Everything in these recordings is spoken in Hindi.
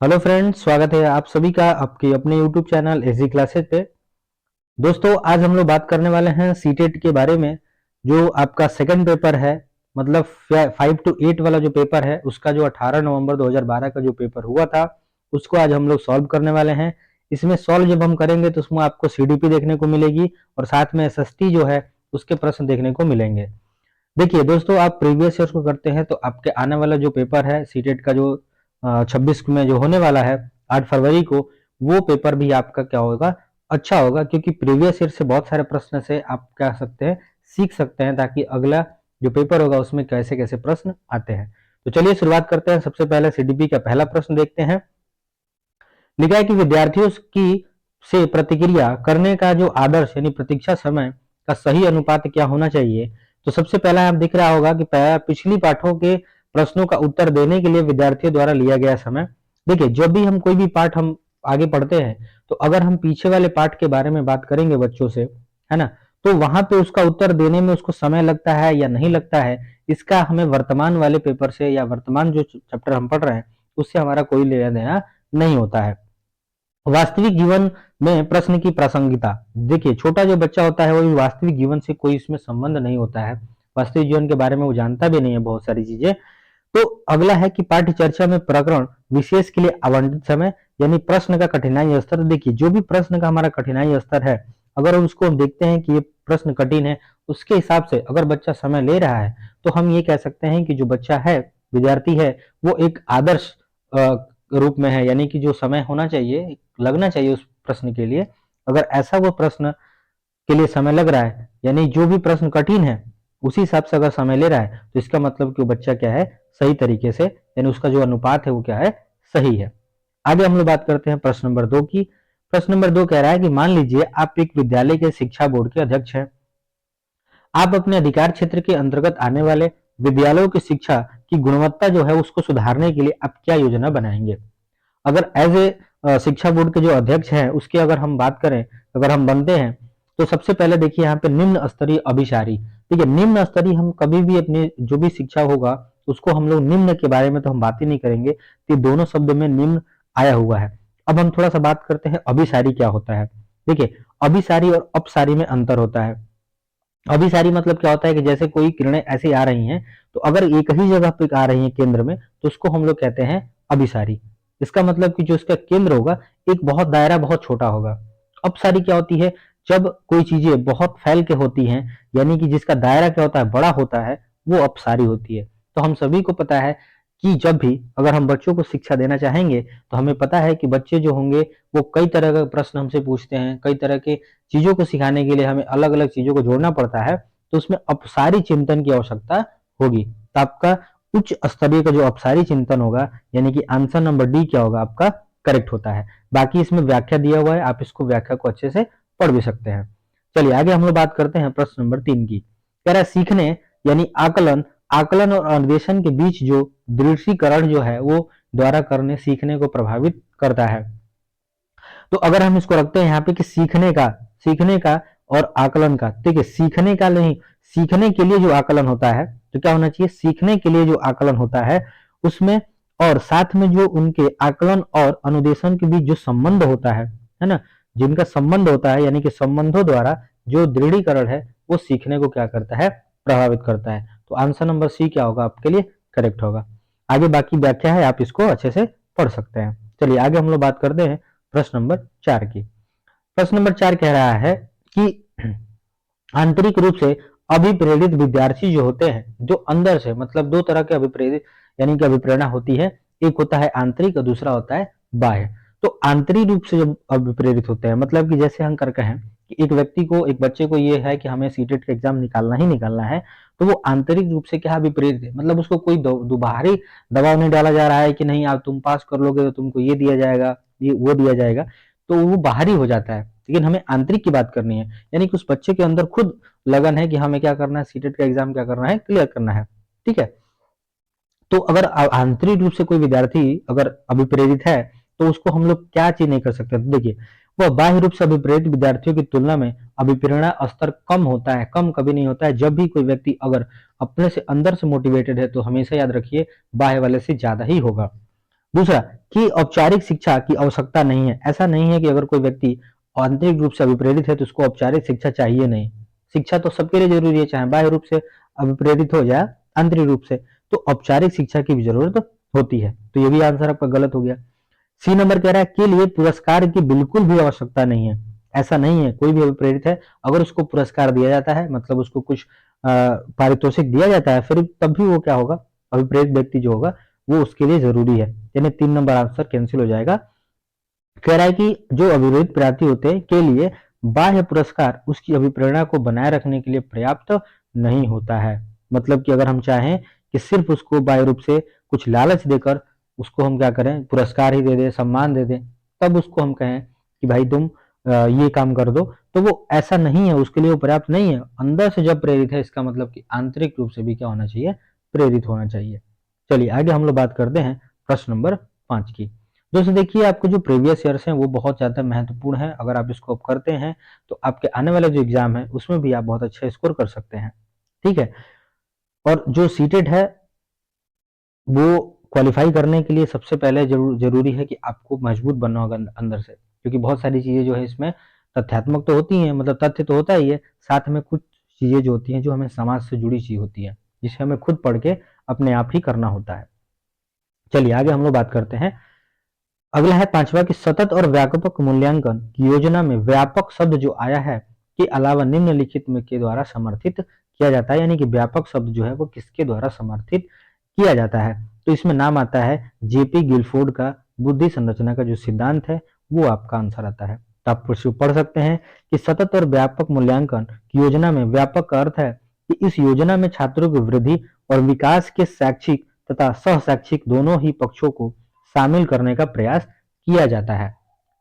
हेलो फ्रेंड्स, स्वागत है आप सभी का आपके अपने यूट्यूब चैनल एजी क्लासेस पे। दोस्तों, आज हम लोग बात करने वाले हैं सीटेट के बारे में। जो आपका सेकंड पेपर है, मतलब 5 to 8 वाला जो पेपर है, उसका जो 18 नवंबर 2012 का जो पेपर हुआ था, उसको आज हम लोग सॉल्व करने वाले हैं। इसमें सॉल्व जब हम करेंगे तो उसमें आपको सीडीपी देखने को मिलेगी और साथ में एसएसटी जो है उसके प्रश्न देखने को मिलेंगे। देखिए दोस्तों, आप प्रीवियस ईयर को करते हैं तो आपके आने वाला जो पेपर है सीटेट का, जो 26 में जो होने वाला है 8 फरवरी को, वो पेपर भी आपका क्या होगा, अच्छा होगा। क्योंकि प्रीवियस ईयर से बहुत सारे प्रश्न से आप क्या सकते हैं, सीख सकते हैं, ताकि अगला जो पेपर होगा उसमें कैसे कैसे प्रश्न आते हैं। तो चलिए शुरुआत करते हैं। सबसे पहले सीडीपी का पहला प्रश्न देखते हैं। लिखा है कि विद्यार्थियों की से प्रतिक्रिया करने का जो आदर्श यानी प्रतीक्षा समय का सही अनुपात क्या होना चाहिए। तो सबसे पहला आप दिख रहा होगा कि पिछली पाठों के प्रश्नों का उत्तर देने के लिए विद्यार्थियों द्वारा लिया गया समय। देखिए, जब भी हम कोई भी पाठ हम आगे पढ़ते हैं, तो अगर हम पीछे वाले पाठ के बारे में बात करेंगे बच्चों से, है ना, तो वहां पे उसका उत्तर देने में उसको समय लगता है या नहीं लगता है, इसका हमें वर्तमान वाले पेपर से या वर्तमान जो चैप्टर हम पढ़ रहे हैं उससे हमारा कोई लेना देना नहीं होता है। वास्तविक जीवन में प्रश्न की प्रासंगिकता। देखिए, छोटा जो बच्चा होता है वो वास्तविक जीवन से कोई इसमें संबंध नहीं होता है, वास्तविक जीवन के बारे में वो जानता भी नहीं है बहुत सारी चीजें। तो अगला है कि पाठ्य चर्चा में प्रकरण विशेष के लिए आवंटित समय यानी प्रश्न का कठिनाई स्तर। देखिए, जो भी प्रश्न का हमारा कठिनाई स्तर है, अगर उसको हम देखते हैं कि ये प्रश्न कठिन है, उसके हिसाब से अगर बच्चा समय ले रहा है, तो हम ये कह सकते हैं कि जो बच्चा है, विद्यार्थी है, वो एक आदर्श रूप में है। यानी कि जो समय होना चाहिए, लगना चाहिए उस प्रश्न के लिए, अगर ऐसा वो प्रश्न के लिए समय लग रहा है, यानी जो भी प्रश्न कठिन है उसी हिसाब से अगर समय ले रहा है, तो इसका मतलब कि वो बच्चा क्या है, सही तरीके से, यानी उसका जो अनुपात है वो क्या है, सही है। आगे हम लोग बात करते हैं प्रश्न नंबर 2 की। प्रश्न नंबर 2 कह रहा है कि मान लीजिए आप एक विद्यालय के शिक्षा बोर्ड के अध्यक्ष हैं। आप अपने अधिकार क्षेत्र के अंतर्गत आने वाले विद्यालयों की शिक्षा की गुणवत्ता जो है उसको सुधारने के लिए आप क्या योजना बनाएंगे। अगर एज ए शिक्षा बोर्ड के जो अध्यक्ष हैं उसकी अगर हम बात करें, अगर हम बनते हैं, तो सबसे पहले देखिए यहाँ पे निम्न स्तरीय अभिसारी। ठीक है, निम्न स्तरीय हम कभी भी अपने जो भी शिक्षा होगा उसको हम लोग निम्न के बारे में तो हम बात ही नहीं करेंगे, कि दोनों शब्द में निम्न आया हुआ है। अब हम थोड़ा सा बात करते हैं अभिसारी क्या होता है। देखिए, अभिसारी और अपसारी में अंतर होता है। अभिसारी मतलब क्या होता है कि जैसे कोई किरणें ऐसी आ रही हैं, तो अगर एक ही जगह पे आ रही है केंद्र में, तो उसको हम लोग कहते हैं अभिसारी। इसका मतलब कि जो इसका केंद्र होगा, एक बहुत दायरा बहुत छोटा होगा। अपसारी क्या होती है, जब कोई चीजें बहुत फैल के होती हैं, यानी कि जिसका दायरा क्या होता है, बड़ा होता है, वो अपसारी होती है। तो हम सभी को पता है कि जब भी अगर हम बच्चों को शिक्षा देना चाहेंगे, तो हमें पता है कि बच्चे जो होंगे वो कई तरह का प्रश्न हमसे पूछते हैं, कई तरह के चीजों को सिखाने के लिए हमें अलग अलग चीजों को जोड़ना पड़ता है। तो उसमें अपसारी चिंतन की आवश्यकता होगी। तो आपका उच्च स्तरीय का जो अपसारी चिंतन होगा, यानी कि आंसर नंबर डी क्या होगा आपका, करेक्ट होता है। बाकी इसमें व्याख्या दिया हुआ है, आप इसको व्याख्या को अच्छे से पढ़ भी सकते हैं। चलिए आगे हम लोग बात करते हैं प्रश्न नंबर 3 की। कह रहा है सीखने यानी आकलन, आकलन और अन्वेषण के बीच जो दृढ़ीकरण जो है वो द्वारा करने सीखने को प्रभावित करता है। तो अगर हम इसको रखते हैं यहाँ पे कि सीखने का और आकलन का, ठीक है, सीखने का नहीं, सीखने के लिए जो आकलन होता है, तो क्या होना चाहिए, सीखने के लिए जो आकलन होता है उसमें, और साथ में जो उनके आकलन और अनुदेशन के बीच जो संबंध होता है ना, जिनका संबंध होता है, यानी कि संबंधों द्वारा जो दृढ़ीकरण है वो सीखने को क्या करता है, प्रभावित करता है। तो आंसर नंबर सी क्या होगा आपके लिए, करेक्ट होगा। आगे बाकी व्याख्या है, आप इसको अच्छे से पढ़ सकते हैं। चलिए आगे हम लोग बात करते हैं प्रश्न नंबर 4 की। प्रश्न नंबर 4 कह रहा है कि आंतरिक रूप से अभिप्रेरित विद्यार्थी जो होते हैं, जो अंदर से, मतलब दो तरह के अभिप्रेरित यानी कि अभिप्रेरणा होती है, एक होता है आंतरिक और दूसरा होता है बाह्य। तो आंतरिक रूप से जब अभिप्रेरित होते हैं, मतलब कि जैसे हम कर कहें कि एक व्यक्ति को, एक बच्चे को ये है कि हमें सीटेट का एग्जाम निकालना ही निकालना है, तो वो आंतरिक रूप से क्या अभिप्रेरित है, मतलब उसको कोई बाहरी दबाव नहीं डाला जा रहा है कि नहीं आप तुम पास कर लोगे तो तुमको ये दिया जाएगा, ये वो दिया जाएगा, तो वो बाहरी हो जाता है। लेकिन हमें आंतरिक की बात करनी है, यानी कि उस बच्चे के अंदर खुद लगन है कि हमें क्या करना है, सीटेट का एग्जाम क्या करना है, क्लियर करना है। ठीक है, तो अगर आंतरिक रूप से कोई विद्यार्थी अगर अभिप्रेरित है, तो उसको हम लोग क्या चीज नहीं कर सकते। तो देखिए, वह बाह्य रूप से अभिप्रेरित विद्यार्थियों की तुलना में अभिप्रेरणा स्तर कम होता है, कम कभी नहीं होता है। जब भी कोई व्यक्ति अगर अपने से अंदर से मोटिवेटेड है, तो हमेशा याद रखिए बाह्य वाले से ज्यादा ही होगा। दूसरा कि औपचारिक शिक्षा की आवश्यकता नहीं है। ऐसा नहीं है कि अगर कोई व्यक्ति आंतरिक रूप से अभिप्रेरित है तो उसको औपचारिक शिक्षा चाहिए नहीं। शिक्षा तो सबके लिए जरूरी है, चाहे बाह्य रूप से अभिप्रेरित हो या आंतरिक रूप से, तो औपचारिक शिक्षा की भी जरूरत होती है। तो ये भी आंसर आपका गलत हो गया। सी नंबर कह रहा है के लिए पुरस्कार की बिल्कुल भी आवश्यकता नहीं है। ऐसा नहीं है, कोई भी अभिप्रेरित है अगर उसको पुरस्कार दिया जाता है, मतलब उसको कुछ पारितोषिक दिया जाता है, फिर तब भी वो क्या होगा, अभिप्रेरित व्यक्ति जो होगा वो उसके लिए जरूरी है। यानी 3 नंबर आंसर कैंसिल हो जाएगा। कह रहा है कि जो अभिप्रेरित प्रार्थी होते हैं के लिए बाह्य पुरस्कार उसकी अभिप्रेरणा को बनाए रखने के लिए पर्याप्त नहीं होता है। मतलब कि अगर हम चाहें कि सिर्फ उसको बाह्य रूप से कुछ लालच देकर उसको हम क्या करें, पुरस्कार ही दे दें, सम्मान दे दें, तब उसको हम कहें कि भाई तुम ये काम कर दो, तो वो ऐसा नहीं है, उसके लिए वो पर्याप्त नहीं है। अंदर से जब प्रेरित है, इसका मतलब कि आंतरिक रूप से भी क्या होना चाहिए, प्रेरित होना चाहिए। चलिए आगे हम लोग बात करते हैं प्रश्न नंबर 5 की। दोस्तों देखिए, आपको जो प्रीवियस ईयर्स हैं वो बहुत ज़्यादा महत्वपूर्ण है। अगर आप इसको करते हैं तो आपके आने वाले जो एग्जाम है उसमें भी आप बहुत अच्छा स्कोर कर सकते हैं। ठीक है, और जो सीटेट है वो क्वालिफाई करने के लिए सबसे पहले जरूरी है कि आपको मजबूत बनना होगा अंदर से, क्योंकि बहुत सारी चीजें जो है इसमें तथ्यात्मक तो होती हैं, मतलब तथ्य तो होता ही है, साथ में कुछ चीजें जो होती हैं जो हमें समाज से जुड़ी चीज होती है, जिसे हमें खुद पढ़ के अपने आप ही करना होता है। चलिए आगे हम लोग बात करते हैं। अगला है 5वां कि सतत और व्यापक मूल्यांकन की योजना में व्यापक शब्द जो आया है के अलावा निम्नलिखित में के द्वारा समर्थित किया जाता है। यानी कि व्यापक शब्द जो है वो किसके द्वारा समर्थित किया जाता है, तो इसमें नाम आता है जेपी गिलफोर्ड का बुद्धि संरचना का जो सिद्धांत है, वो आपका आंसर आता है। तो आप पढ़ सकते हैं कि सतत और व्यापक मूल्यांकन की योजना में व्यापक का अर्थ है कि इस योजना में छात्रों की वृद्धि और विकास के शैक्षिक तथा सह शैक्षिक दोनों ही पक्षों को शामिल करने का प्रयास किया जाता है।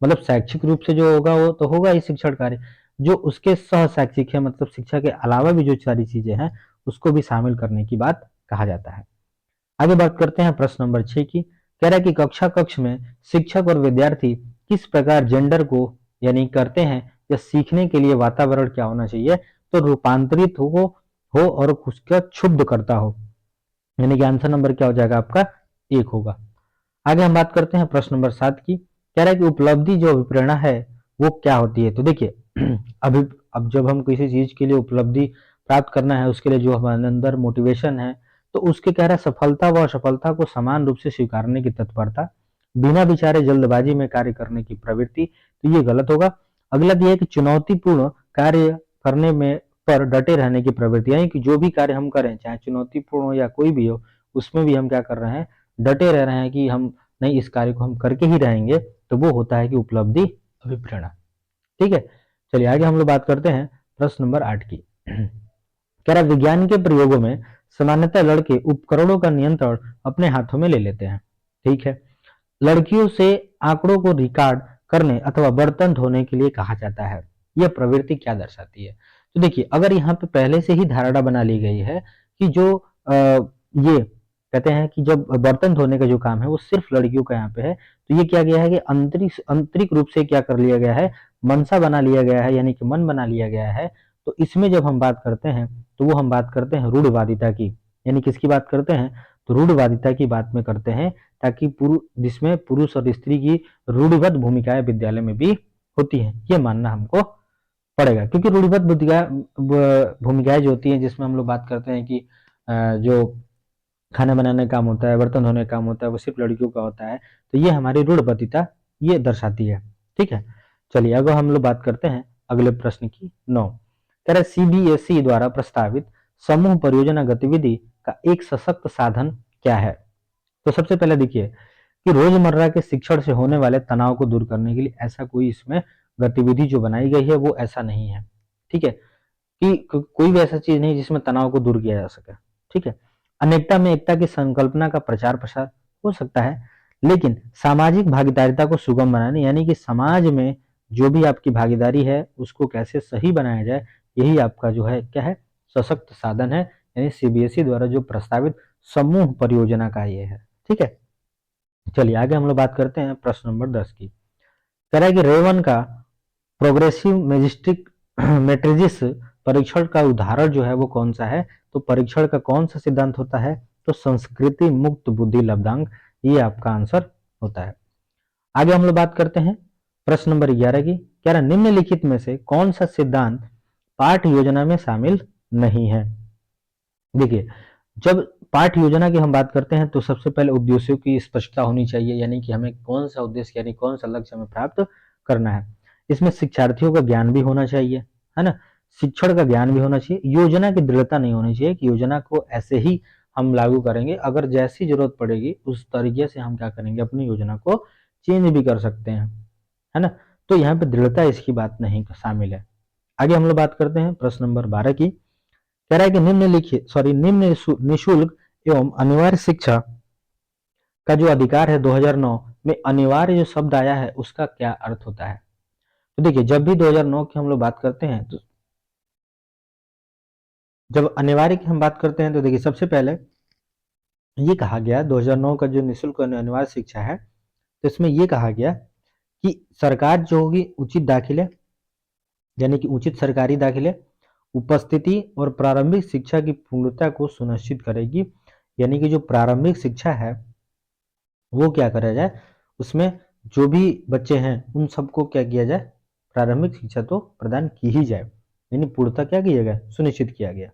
मतलब शैक्षिक रूप से जो होगा वो तो होगा ही शिक्षण कार्य, जो उसके सह शैक्षिक है, मतलब शिक्षा के अलावा भी जो सारी चीजें हैं उसको भी शामिल करने की बात कहा जाता है। आगे बात करते हैं प्रश्न नंबर 6 की। कह रहा है कि कक्षा कक्ष में शिक्षक और विद्यार्थी किस प्रकार जेंडर को यानी करते हैं या सीखने के लिए वातावरण क्या होना चाहिए, तो रूपांतरित हो और उसका क्षुब्ध करता हो। यानी कि आंसर नंबर क्या हो जाएगा आपका, 1 होगा। आगे हम बात करते हैं प्रश्न नंबर 7 की। कह रहा है कि उपलब्धि जो अभिप्रेरणा है वो क्या होती है। तो देखिए अभी अब जब हम किसी चीज के लिए उपलब्धि प्राप्त करना है, उसके लिए जो हमारे अंदर मोटिवेशन है, तो उसके कह रहा है सफलता व असफलता को समान रूप से स्वीकारने की तत्परता, बिना विचारे जल्दबाजी में कार्य करने की प्रवृत्ति, तो ये गलत होगा। अगला दिया है कि चुनौतीपूर्ण कार्य करने में पर डटे रहने की प्रवृत्ति, यानी कि जो भी कार्य हम करें चाहे चुनौतीपूर्ण हो या कोई भी हो, उसमें भी हम क्या कर रहे हैं, डटे रह रहे हैं कि हम नहीं, इस कार्य को हम करके ही रहेंगे, तो वो होता है कि उपलब्धि अभिप्रेरणा। ठीक है, चलिए आगे हम लोग बात करते हैं प्रश्न नंबर 8 की। कह रहा विज्ञान के प्रयोगों में सामान्यतः लड़के उपकरणों का नियंत्रण अपने हाथों में ले लेते हैं। ठीक है, लड़कियों से आंकड़ों को रिकॉर्ड करने अथवा बर्तन धोने के लिए कहा जाता है। यह प्रवृत्ति क्या दर्शाती है। तो देखिए, अगर यहाँ पे पहले से ही धारणा बना ली गई है कि जो ये कहते हैं कि जब बर्तन धोने का जो काम है वो सिर्फ लड़कियों का यहाँ पे है, तो ये क्या गया है कि आंतरिक रूप से क्या कर लिया गया है, मनसा बना लिया गया है, यानी कि मन बना लिया गया है। तो इसमें जब हम बात करते हैं तो वो हम बात करते हैं रूढ़वादिता की। यानी किसकी बात करते हैं, तो रूढ़वादिता की बात में करते हैं, ताकि जिसमें पुरुष और स्त्री की रूढ़िबद्ध भूमिकाएं विद्यालय में भी होती हैं, ये मानना हमको पड़ेगा। क्योंकि रूढ़िबद्ध भूमिकाएं जो होती हैं, जिसमें हम लोग बात करते हैं कि जो खाना बनाने का काम होता है, बर्तन धोने का काम होता है, वो सिर्फ लड़कियों का होता है, तो ये हमारी रूढ़बद्धता ये दर्शाती है। ठीक है, चलिए अगर हम लोग बात करते हैं अगले प्रश्न की 9। कह रहा सीबीएसई द्वारा प्रस्तावित समूह परियोजना गतिविधि का एक सशक्त साधन क्या है। तो सबसे पहले देखिए कि रोजमर्रा के शिक्षण से होने वाले तनाव को दूर करने के लिए ऐसा कोई इसमें गतिविधि जो बनाई गई है वो ऐसा नहीं है। ठीक है, कि कोई भी ऐसा चीज नहीं जिसमें तनाव को दूर किया जा सके। ठीक है, अनेकता में एकता की संकल्पना का प्रचार प्रसार हो सकता है, लेकिन सामाजिक भागीदारिता को सुगम बनाने, यानी कि समाज में जो भी आपकी भागीदारी है उसको कैसे सही बनाया जाए, यही आपका जो है क्या है, सशक्त साधन है। यानी सीबीएसई द्वारा जो प्रस्तावित समूह परियोजना का ये है। ठीक है, चलिए आगे हम लोग बात करते हैं प्रश्न नंबर 10 की। कह रहा है कि रेवन का प्रोग्रेसिव मैजिस्टिक मैट्रिजिस परीक्षण का उदाहरण जो है वो कौन सा है। तो परीक्षण का कौन सा सिद्धांत होता है, तो संस्कृति मुक्त बुद्धि लब्धांक, ये आपका आंसर होता है। आगे हम लोग बात करते हैं प्रश्न नंबर 11 की। कह रहा निम्नलिखित में से कौन सा सिद्धांत पाठ योजना में शामिल नहीं है। देखिए, जब पाठ योजना की हम बात करते हैं तो सबसे पहले उद्देश्यों की स्पष्टता होनी चाहिए, यानी कि हमें कौन सा उद्देश्य यानी कौन सा लक्ष्य हमें प्राप्त करना है। इसमें शिक्षार्थियों का ज्ञान भी होना चाहिए, है ना, शिक्षण का ज्ञान भी होना चाहिए। योजना की दृढ़ता नहीं होनी चाहिए कि योजना को ऐसे ही हम लागू करेंगे, अगर जैसी जरूरत पड़ेगी उस तरीके से हम क्या करेंगे, अपनी योजना को चेंज भी कर सकते हैं, है ना। तो यहाँ पे दृढ़ता इसकी बात नहीं शामिल है। आगे हम लोग बात करते हैं प्रश्न नंबर 12 की। कह रहा है कि निम्न निशुल्क एवं अनिवार्य शिक्षा का जो अधिकार है 2009 में अनिवार्य जो शब्द आया है उसका क्या अर्थ होता है। तो देखिए, जब भी 2009 की हम लोग बात करते हैं तो जब अनिवार्य की हम बात करते हैं तो देखिए, सबसे पहले ये कहा गया 2009 का जो निःशुल्क अनिवार्य शिक्षा है, तो इसमें ये कहा गया कि सरकार जो होगी उचित दाखिले यानी कि उचित सरकारी दाखिले, उपस्थिति और प्रारंभिक शिक्षा की पूर्णता को सुनिश्चित करेगी। यानी कि जो प्रारंभिक शिक्षा है वो क्या करा जाए, उसमें जो भी बच्चे हैं उन सबको क्या किया जाए, प्रारंभिक शिक्षा तो प्रदान की ही जाए, यानी पूर्णता क्या किया गया, सुनिश्चित किया गया।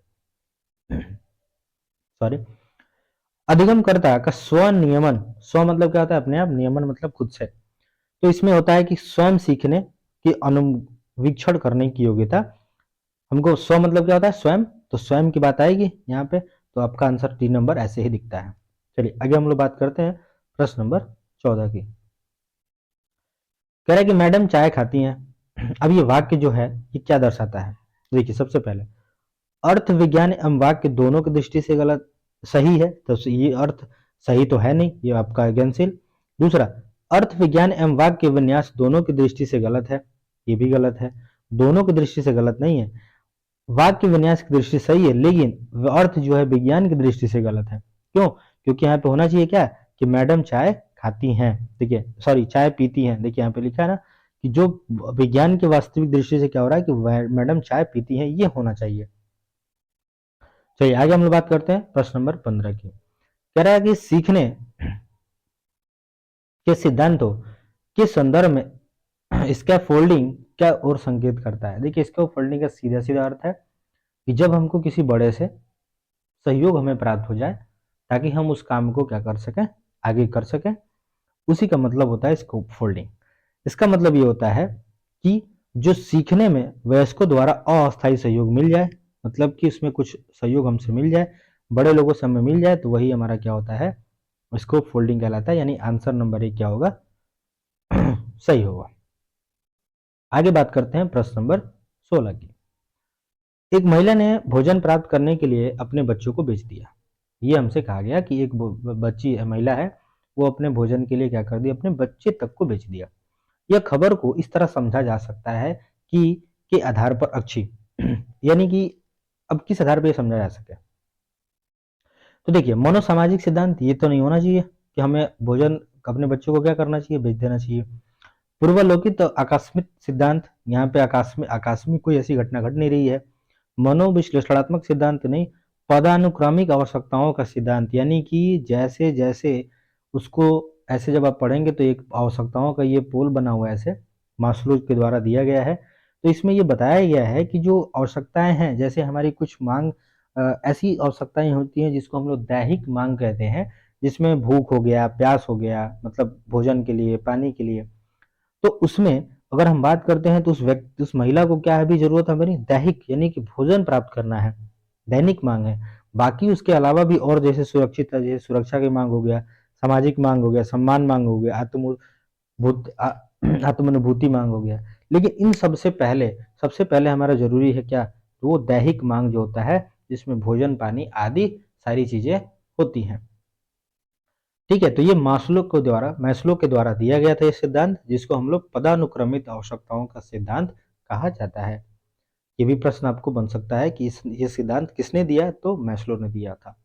सॉरी, अधिगमकर्ता का स्व नियमन, स्व मतलब क्या होता है, अपने आप, नियमन मतलब खुद से। तो इसमें होता है कि स्वयं सीखने की अनुवीक्षण करने की योग्यता। हमको स्व मतलब क्या होता है, स्वयं, तो स्वयं की बात आएगी यहाँ पे, तो आपका आंसर 3 नंबर ऐसे ही दिखता है। चलिए आगे हम लोग बात करते हैं प्रश्न नंबर 14 की। कह रहा है कि मैडम चाय खाती हैं। अब ये वाक्य जो है ये क्या दर्शाता है। देखिए, सबसे पहले अर्थ विज्ञान एवं वाक्य दोनों की दृष्टि से गलत सही है, तो ये अर्थ सही तो है नहीं, ये आपका अज्ञानशील। दूसरा, अर्थ विज्ञान एवं वाक्य विन्यास दोनों की दृष्टि से गलत है, ये भी गलत है। दोनों की दृष्टि से गलत नहीं है, वाक्य विन्यास की दृष्टि से सही है, लेकिन अर्थ जो है विज्ञान की दृष्टि से गलत है। क्यों? क्योंकि यहाँ पे होना चाहिए क्या, कि मैडम चाय खाती हैं, देखिए सॉरी चाय पीती हैं। देखिए यहाँ पे लिखा है ना कि जो विज्ञान की वास्तविक दृष्टि से क्या हो रहा है कि मैडम चाय पीती हैं, ये होना चाहिए। चलिए आगे हम लोग बात करते हैं प्रश्न नंबर 15 की। कह रहा है कि सीखने के सिद्धांतों के संदर्भ में स्कैफोल्डिंग क्या और संकेत करता है। देखिए, स्कैफोल्डिंग का सीधा सीधा अर्थ है कि जब हमको किसी बड़े से सहयोग हमें प्राप्त हो जाए ताकि हम उस काम को क्या कर सकें, आगे कर सकें, उसी का मतलब होता है स्कोप फोल्डिंग। इसका मतलब ये होता है कि जो सीखने में वयस्कों द्वारा अस्थायी सहयोग मिल जाए, मतलब कि उसमें कुछ सहयोग हमसे मिल जाए, बड़े लोगों से हमें मिल जाए, तो वही हमारा क्या होता है, स्कोप फोल्डिंग कहलाता है। यानी आंसर नंबर 1 क्या होगा, सही होगा। आगे बात करते हैं प्रश्न नंबर 16 की। एक महिला ने भोजन प्राप्त करने के लिए अपने बच्चों को बेच दिया। ये हमसे कहा गया कि एक बच्ची महिला है, वो अपने भोजन के लिए क्या कर दिया, अपने बच्चे तक को बेच दिया। यह खबर को इस तरह समझा जा सकता है कि के आधार पर अच्छी यानी कि अब किस आधार पर यह समझा जा सके। तो देखिए, मनोसामाजिक सिद्धांत ये तो नहीं होना चाहिए कि हमें भोजन अपने बच्चों को क्या करना चाहिए, बेच देना चाहिए। पूर्वलोकित तो आकस्मिक सिद्धांत, यहाँ पे आकस्मिक आकस्मिक कोई ऐसी घटना घट नहीं रही है। मनोविश्लेषणात्मक सिद्धांत नहीं, पदानुक्रमिक आवश्यकताओं का सिद्धांत, यानी कि जैसे जैसे उसको ऐसे जब आप पढ़ेंगे तो एक आवश्यकताओं का ये पोल बना हुआ है, ऐसे मास्लो के द्वारा दिया गया है। तो इसमें ये बताया गया है कि जो आवश्यकताएं हैं, जैसे हमारी कुछ मांग ऐसी आवश्यकताएं होती हैं जिसको हम लोग दैहिक मांग कहते हैं, जिसमें भूख हो गया, प्यास हो गया, मतलब भोजन के लिए, पानी के लिए। तो उसमें अगर हम बात करते हैं तो उस व्यक्ति, उस महिला को क्या है भी जरूरत है, हमारी दैहिक यानी कि भोजन प्राप्त करना है, दैनिक मांग है। बाकी उसके अलावा भी और जैसे सुरक्षित है, जैसे सुरक्षा की मांग हो गया, सामाजिक मांग हो गया, सम्मान मांग हो गया, आत्मानुभूति मांग हो गया। लेकिन इन सबसे पहले हमारा जरूरी है क्या, तो वो दैहिक मांग जो होता है, जिसमें भोजन, पानी आदि सारी चीजें होती हैं। ठीक है, तो ये मैस्लो के द्वारा दिया गया था ये सिद्धांत, जिसको हम लोग पदानुक्रमित आवश्यकताओं का सिद्धांत कहा जाता है। ये भी प्रश्न आपको बन सकता है कि ये सिद्धांत किसने दिया, तो मैस्लो ने दिया था।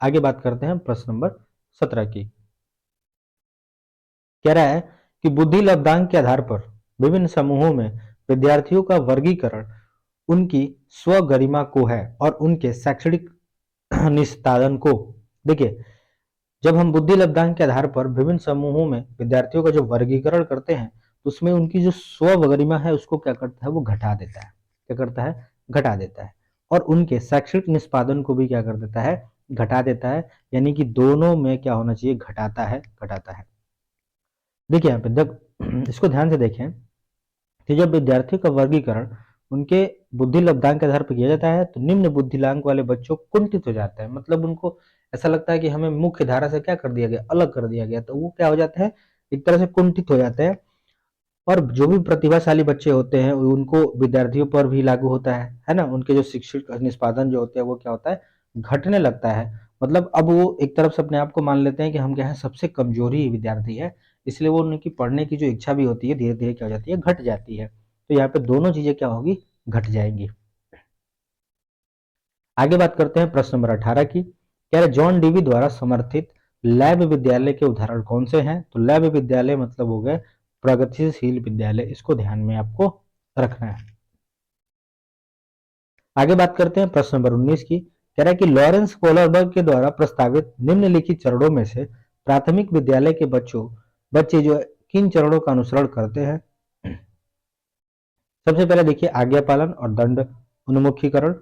आगे बात करते हैं प्रश्न नंबर 17 की। कह रहा है कि बुद्धि लब्धांक के आधार पर विभिन्न समूहों में विद्यार्थियों का वर्गीकरण उनकी स्व गरिमा को है और उनके शैक्षणिक निस्तारण को। देखिए, जब हम बुद्धि लब्धांक के आधार पर विभिन्न समूहों में विद्यार्थियों का जो वर्गीकरण करते हैं तो उसमें उनकी जो स्व गरिमा है उसको क्या करता है, वो घटा देता है। क्या करता है? घटा देता है। और उनके शैक्षणिक निष्पादन को भी क्या कर देता है? घटा देता है। यानी कि दोनों में क्या होना चाहिए? घटाता है, घटाता है। देखिए यहाँ पे जब इसको ध्यान से देखें कि जब विद्यार्थियों का वर्गीकरण उनके बुद्धि लब्धांक के आधार पर किया जाता है तो निम्न बुद्धिलांक वाले बच्चों कुंठित हो जाते हैं। मतलब उनको ऐसा लगता है कि हमें मुख्य धारा से क्या कर दिया गया? अलग कर दिया गया। तो वो क्या हो जाता है? एक तरह से कुंठित हो जाते हैं। और जो भी प्रतिभाशाली बच्चे होते हैं उनको विद्यार्थियों पर भी लागू होता है ना? उनके जो शिक्षित निष्पादन जो होते हैं वो क्या होता है? घटने लगता है। मतलब अब वो एक तरफ से अपने आप को मान लेते हैं कि हम क्या है? सबसे कमजोरी ही विद्यार्थी है। इसलिए वो उनकी पढ़ने की जो इच्छा भी होती है धीरे धीरे क्या हो जाती है? घट जाती है। तो यहाँ पे दोनों चीजें क्या होगी? घट जाएंगी। आगे बात करते हैं प्रश्न नंबर 18 की। कह रहे जॉन डीवी द्वारा समर्थित लैब विद्यालय के उदाहरण कौन से हैं? तो लैब विद्यालय मतलब हो गए प्रगतिशील विद्यालय। इसको ध्यान में आपको रखना है। आगे बात करते हैं प्रश्न नंबर 19 की। कह रहा है कि लॉरेंस कोलरबर्ग के द्वारा प्रस्तावित निम्नलिखित चरणों में से प्राथमिक विद्यालय के बच्चे जो किन चरणों का अनुसरण करते हैं? सबसे पहले देखिए आज्ञा पालन और दंड उन्मुखीकरण,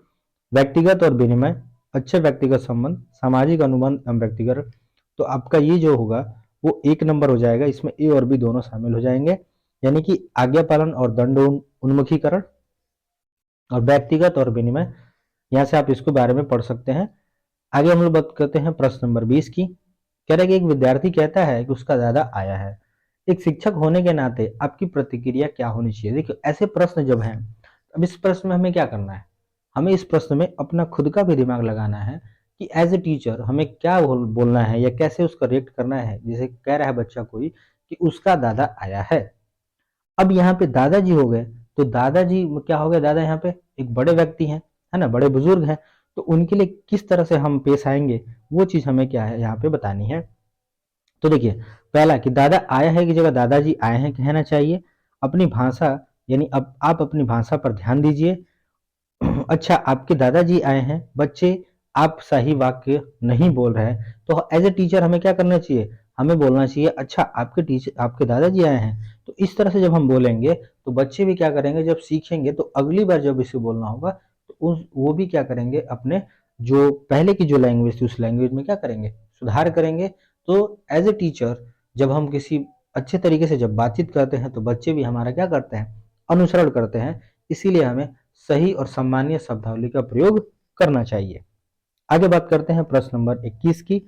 व्यक्तिगत और विनिमय, अच्छे व्यक्तिगत संबंध, सामाजिक अनुबंध एवं व्यक्तिगत। तो आपका ये जो होगा वो 1 नंबर हो जाएगा। इसमें ए और बी दोनों शामिल हो जाएंगे। यानी कि आज्ञा पालन और दंड उन्मुखीकरण और व्यक्तिगत और विनिमय। यहाँ से आप इसके बारे में पढ़ सकते हैं। आगे हम लोग बात करते हैं प्रश्न नंबर 20 की। कह रहा है कि एक विद्यार्थी कहता है कि उसका दादा आया है। एक शिक्षक होने के नाते आपकी प्रतिक्रिया क्या होनी चाहिए? देखिए ऐसे प्रश्न जब हैं, अब इस प्रश्न में हमें क्या करना है? हमें इस प्रश्न में अपना खुद का भी दिमाग लगाना है कि एज ए टीचर हमें क्या बोलना है या कैसे उसका रिएक्ट करना है। जैसे कह रहा है बच्चा कोई कि उसका दादा आया है। अब यहाँ पे दादाजी हो गए तो दादाजी क्या हो गया? दादा यहाँ पे एक बड़े व्यक्ति हैं, है ना? बड़े बुजुर्ग हैं। तो उनके लिए किस तरह से हम पेश आएंगे वो चीज हमें क्या है यहाँ पे बतानी है। तो देखिए पहला कि दादा आया है की जगह दादाजी आए हैं कहना चाहिए। अपनी भाषा यानी अब आप अपनी भाषा पर ध्यान दीजिए। अच्छा आपके दादाजी आए हैं, बच्चे आप सही वाक्य नहीं बोल रहे हैं तो एज ए टीचर हमें क्या करना चाहिए? हमें बोलना चाहिए अच्छा आपके दादाजी आए हैं। तो इस तरह से जब हम बोलेंगे तो बच्चे भी क्या करेंगे? जब सीखेंगे तो अगली बार जब इसे बोलना होगा तो वो भी क्या करेंगे? अपने जो पहले की जो लैंग्वेज थी उस लैंग्वेज में क्या करेंगे? सुधार करेंगे। तो एज ए टीचर जब हम किसी अच्छे तरीके से जब बातचीत करते हैं तो बच्चे भी हमारा क्या करते हैं? अनुसरण करते हैं। इसीलिए हमें सही और सम्मानीय शब्दावली का प्रयोग करना चाहिए। आगे बात करते हैं प्रश्न नंबर 21 की।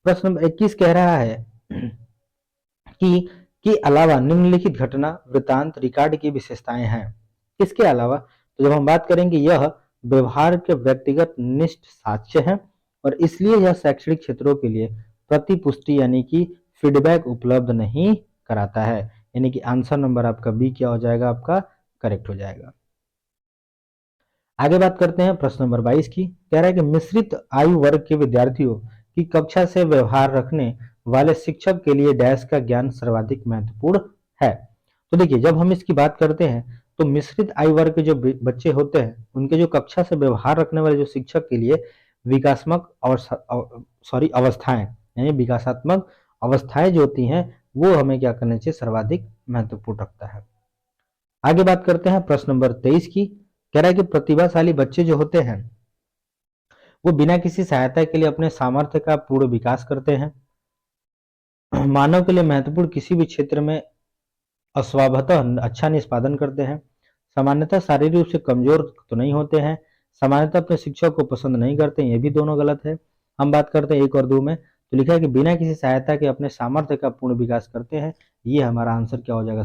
प्रश्न नंबर 21 कह रहा है कि के अलावा निम्नलिखित घटना वृतांत रिकॉर्ड की विशेषताएं हैं। इसके अलावा तो जब हम बात करेंगे यह व्यवहार के व्यक्तिगत निष्ठ साक्ष्य है और इसलिए यह शैक्षणिक क्षेत्रों के लिए प्रतिपुष्टि यानी कि फीडबैक उपलब्ध नहीं कराता है। यानी कि आंसर नंबर आपका बी क्या हो जाएगा? आपका करेक्ट हो जाएगा। आगे बात करते हैं प्रश्न नंबर 22 की। कह रहा है कि मिश्रित आयु वर्ग के विद्यार्थियों की कक्षा से व्यवहार रखने वाले शिक्षक के लिए डैश का ज्ञान सर्वाधिक महत्वपूर्ण है। तो देखिए जब हम इसकी बात करते हैं तो मिश्रित आयु वर्ग के जो बच्चे होते हैं उनके जो कक्षा से व्यवहार रखने वाले जो शिक्षक के लिए विकासात्मक और अवस्थाएं यानी विकासात्मक अवस्थाएं जो होती हैं वो हमें क्या करना चाहिए? सर्वाधिक महत्वपूर्ण रखता है। आगे बात करते हैं प्रश्न नंबर 23 की। कह रहा है कि प्रतिभाशाली बच्चे जो होते हैं वो बिना किसी सहायता के लिए अपने सामर्थ्य का पूर्ण विकास करते हैं। मानव के लिए महत्वपूर्ण किसी भी क्षेत्र में अस्वभावतः अच्छा निष्पादन करते हैं। सामान्यतः शारीरिक रूप से कमजोर तो नहीं होते हैं। सामान्यतः अपने शिक्षक को पसंद नहीं करते हैं। ये भी दोनों गलत है। हम बात करते हैं 1 और 2 में तो लिखा है कि बिना किसी सहायता के अपने सामर्थ्य का पूर्ण विकास करते हैं। ये हमारा आंसर क्या हो जाएगा?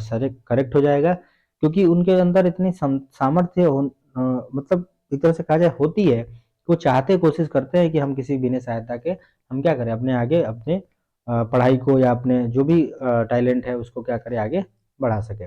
करेक्ट हो जाएगा। क्योंकि उनके अंदर इतनी सामर्थ्य मतलब एक तरह से कहा जाए होती है। वो चाहते कोशिश करते हैं कि हम किसी बिना सहायता के हम क्या करें? अपने आगे अपने पढ़ाई को या अपने जो भी टैलेंट है उसको क्या करें? आगे बढ़ा सके।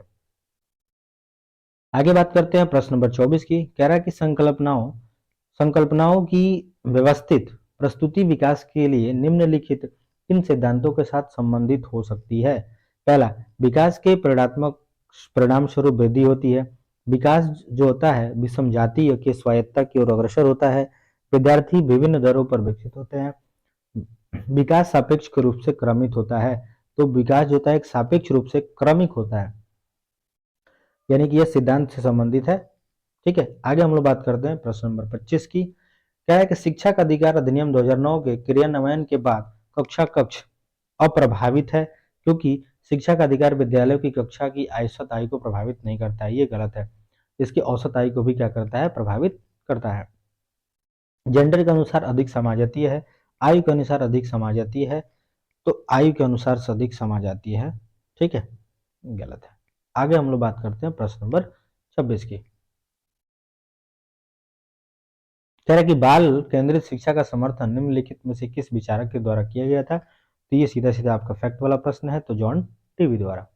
आगे बात करते हैं प्रश्न नंबर 24 की। कह रहा है कि संकल्पनाओं की व्यवस्थित प्रस्तुति विकास के लिए निम्नलिखित किन सिद्धांतों के साथ संबंधित हो सकती है? पहला, विकास के परिणाम स्वरूप वृद्धि होती है। विकास जो होता है विषम जातीय के स्वायत्तता की ओर अग्रसर होता है। विद्यार्थी विभिन्न दरों पर विकसित होते हैं। विकास सापेक्ष रूप से क्रमित होता है। तो विकास जो होता है एक सापेक्ष रूप से क्रमिक होता है, यानी कि यह सिद्धांत से संबंधित है। ठीक है, आगे हम लोग बात करते हैं प्रश्न नंबर 25 की। क्या है कि शिक्षा का अधिकार अधिनियम 2009 के क्रियान्वयन के बाद कक्षा कक्ष अप्रभावित है, क्योंकि शिक्षा का अधिकार विद्यालयों की कक्षा की औसत आयु को प्रभावित नहीं करता है। ये गलत है, इसकी औसत आयु को भी क्या करता है, प्रभावित करता है। जेंडर के अनुसार अधिक समाजातीय है, आयु के अनुसार अधिक समाजातीय है, तो आयु के अनुसार से अधिक समाजातीय है। ठीक है, गलत है। आगे हम लोग बात करते हैं प्रश्न नंबर 26 की। कह रहा है कि बाल केंद्रित शिक्षा का समर्थन निम्नलिखित में से किस विचारक के द्वारा किया गया था। तो ये सीधा सीधा आपका फैक्ट वाला प्रश्न है, तो जॉन टीवी द्वारा।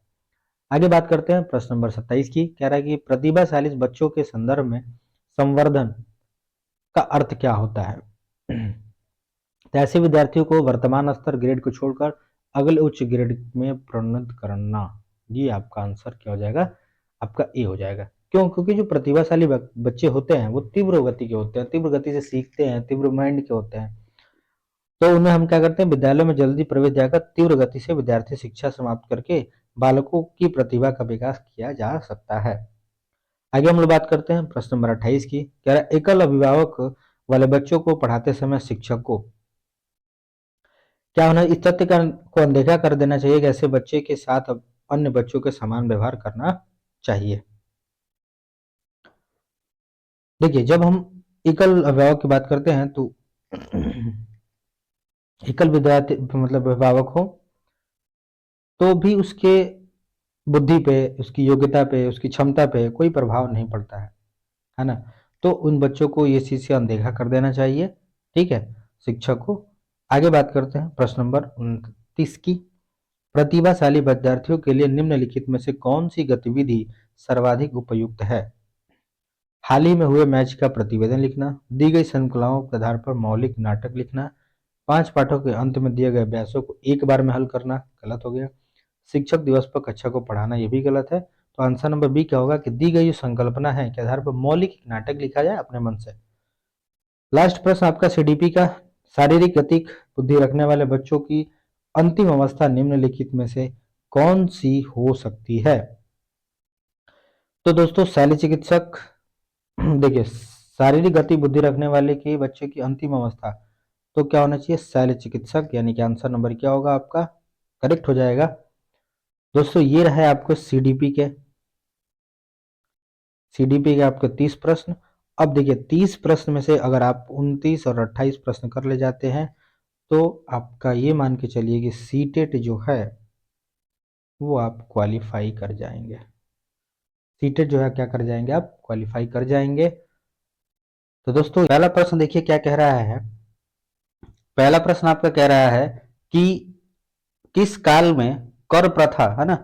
आगे बात करते हैं प्रश्न नंबर 27 की। कह रहा है कि प्रतिभाशाली बच्चों के संदर्भ में संवर्धन का अर्थ क्या होता है। तो ऐसे विद्यार्थियों को वर्तमान स्तर ग्रेड को छोड़कर अगले उच्च ग्रेड में प्रोन्नत करना। ये आपका आंसर क्या हो जाएगा, आपका ए हो जाएगा। क्यों? क्योंकि जो प्रतिभाशाली बच्चे होते हैं वो तीव्र गति के होते हैं, तीव्र गति से सीखते हैं, तीव्र माइंड के होते हैं, तो उन्हें हम क्या करते हैं, विद्यालयों में जल्दी प्रवेश दिलाकर तीव्र गति से विद्यार्थी शिक्षा समाप्त करके बालकों की प्रतिभा का विकास किया जा सकता है। आगे हम लोग बात करते हैं प्रश्न नंबर 28 की। कह रहा है एकल अभिभावक वाले बच्चों को पढ़ाते समय शिक्षक को क्या उन्हें इस तथ्य को अनदेखा कर देना चाहिए कि ऐसे बच्चे के साथ अन्य बच्चों के समान व्यवहार करना चाहिए। देखिए, जब हम एकल अभिभावक की बात करते हैं तो एकल विद्यार्थी मतलब अभिभावक हो तो भी उसके बुद्धि पे, उसकी योग्यता पे, उसकी क्षमता पे कोई प्रभाव नहीं पड़ता है ना। तो उन बच्चों को ये चीज से अनदेखा कर देना चाहिए। ठीक है, शिक्षक को। आगे बात करते हैं प्रश्न नंबर 29 की। प्रतिभाशाली विद्यार्थियों के लिए निम्नलिखित में से कौन सी गतिविधि सर्वाधिक उपयुक्त है। हाल ही में हुए मैच का प्रतिवेदन लिखना, दी गई श्रृंखलाओं के आधार पर मौलिक नाटक लिखना, 5 पाठों के अंत में दिए गए अभ्यासों को एक बार में हल करना, गलत हो गया। शिक्षक दिवस पर कक्षा को पढ़ाना, ये भी गलत है। तो आंसर नंबर बी क्या होगा कि दी गई जो संकल्पना है के आधार पर मौलिक नाटक लिखा जाए अपने मन से। लास्ट प्रश्न आपका सीडीपी का। शारीरिक गतिक बुद्धि रखने वाले बच्चों की अंतिम अवस्था निम्नलिखित में से कौन सी हो सकती है। तो दोस्तों शल्य चिकित्सक, देखिए शारीरिक गति बुद्धि रखने वाले के बच्चे की अंतिम अवस्था तो क्या होना चाहिए, शल्य चिकित्सक, यानी कि आंसर नंबर क्या होगा आपका, करेक्ट हो जाएगा। दोस्तों ये रहा आपको सीडीपी के आपके 30 प्रश्न। अब देखिए 30 प्रश्न में से अगर आप 29 और 28 प्रश्न कर ले जाते हैं तो आपका ये मान के चलिए कि सीटेट जो है वो आप क्वालिफाई कर जाएंगे। सीटेट जो है क्या कर जाएंगे, आप क्वालिफाई कर जाएंगे। तो दोस्तों पहला प्रश्न देखिए क्या कह रहा है। पहला प्रश्न आपका कह रहा है कि किस काल में कर प्रथा, है ना,